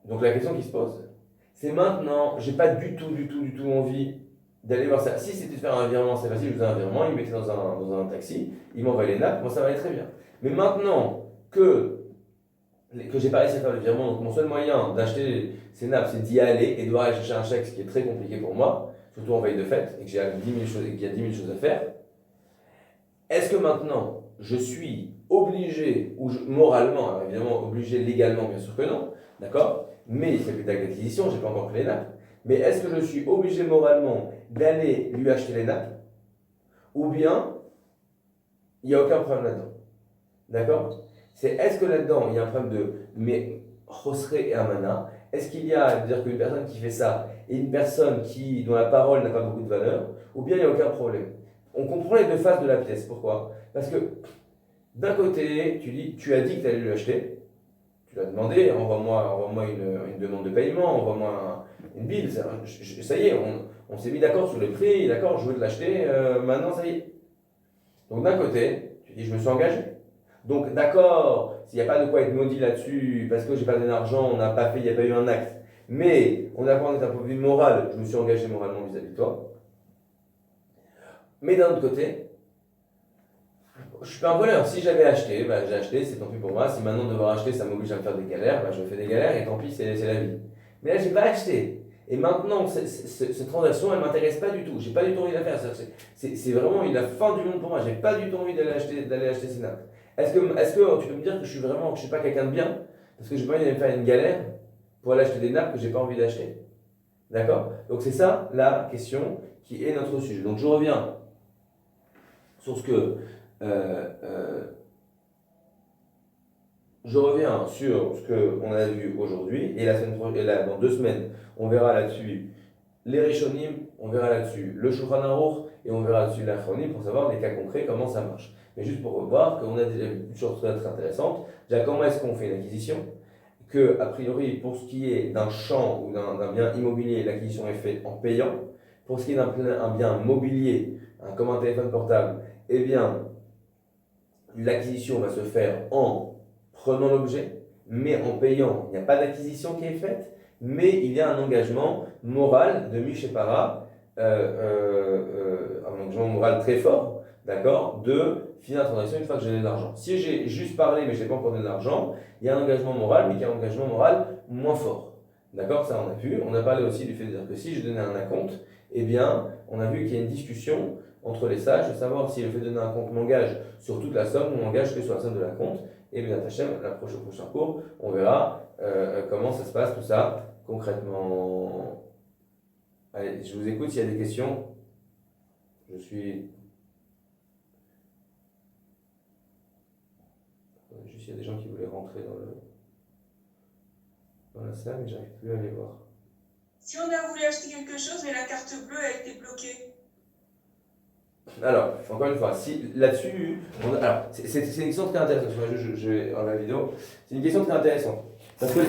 Donc la question qui se pose, c'est maintenant, j'ai pas du tout envie d'aller voir ça. Si c'était de faire un virement, c'est facile, je faisais un virement, il me mettait dans un taxi, il m'envoie les nappes, moi ça va aller très bien. Mais maintenant que j'ai pas réussi à faire le virement, donc mon seul moyen d'acheter ces nappes, c'est d'y aller et de devoir aller chercher un chèque, ce qui est très compliqué pour moi, surtout en veille de fête, et que j'ai 10 000 choses, et qu'il y a 10 000 choses à faire. Est-ce que maintenant, je suis obligé, moralement, alors évidemment obligé légalement, bien sûr que non, d'accord? Mais il fait plus d'acte d'acquisition, j'ai pas encore pris les nappes. Mais est-ce que je suis obligé moralement d'aller lui acheter les nappes? Ou bien, il n'y a aucun problème là-dedans. D'accord? Est-ce que là-dedans, il y a un problème de Chosré et Amana? Est-ce qu'il y a, c'est-à-dire qu'une personne qui fait ça est une personne dont la parole n'a pas beaucoup de valeur? Ou bien il n'y a aucun problème? On comprend les deux faces de la pièce. Pourquoi? Parce que d'un côté, tu as dit que tu allais lui acheter. Tu l'as demandé, envoie-moi une demande de paiement, envoie-moi une bill. Ça y est, on s'est mis d'accord sur le prix, d'accord, je veux te l'acheter, maintenant ça y est. Donc d'un côté, tu dis je me suis engagé. Donc d'accord, s'il n'y a pas de quoi être maudit là-dessus, parce que j'ai pas donné d'argent, on n'a pas fait, il n'y a pas eu un acte, mais on a pas d'un point de vue moral, je me suis engagé moralement vis-à-vis de toi. Mais d'un autre côté, je suis pas un voleur. Si j'avais acheté, j'ai acheté, c'est tant pis pour moi. Si maintenant devoir acheter, ça m'oblige à me faire des galères, je me fais des galères et tant pis, c'est la vie. Mais là, j'ai pas acheté. Et maintenant, cette transaction, elle m'intéresse pas du tout. J'ai pas du tout envie de la faire. C'est vraiment la fin du monde pour moi. J'ai pas du tout envie d'aller acheter ces nappes. Est-ce que tu peux me dire que je suis pas quelqu'un de bien parce que j'ai pas envie d'aller me faire une galère pour aller acheter des nappes que j'ai pas envie d'acheter? D'accord? Donc c'est ça la question qui est notre sujet. Donc je reviens sur ce que je reviens sur ce qu'on a vu aujourd'hui et dans 2 semaines, on verra là-dessus les Rishonim, on verra là-dessus le Shulchan Aruch et on verra là-dessus l'Achronim pour savoir les cas concrets, comment ça marche. Mais juste pour revoir qu'on a déjà vu une chose très intéressante, déjà comment est-ce qu'on fait une acquisition, que a priori pour ce qui est d'un champ ou d'un bien immobilier, l'acquisition est faite en payant. Pour ce qui est d'un bien mobilier, comme un téléphone portable, eh bien l'acquisition va se faire en prenant l'objet, mais en payant. Il n'y a pas d'acquisition qui est faite, mais il y a un engagement moral de Mishépara, un engagement moral très fort, d'accord, de finir la transaction une fois que j'ai donné de l'argent. Si j'ai juste parlé, mais je n'ai pas encore donné de l'argent, il y a un engagement moral, mais il y a un engagement moral moins fort. D'accord, ça on a vu. On a parlé aussi du fait de dire que si je donnais un acompte, eh bien, on a vu qu'il y a une discussion entre les sages de savoir si le fait de donner un compte m'engage sur toute la somme ou m'engage que sur la somme de la compte. Et bien, Hachem, au prochain cours, on verra comment ça se passe tout ça concrètement. Allez, je vous écoute s'il y a des questions. Je suis. Juste qu'il y a des gens qui voulaient rentrer dans la salle, mais j'arrive plus à les voir. Si on a voulu acheter quelque chose, mais la carte bleue a été bloquée. Alors, encore une fois, si là-dessus, alors c'est une question très intéressante. Je vais en la vidéo. C'est une question très intéressante parce que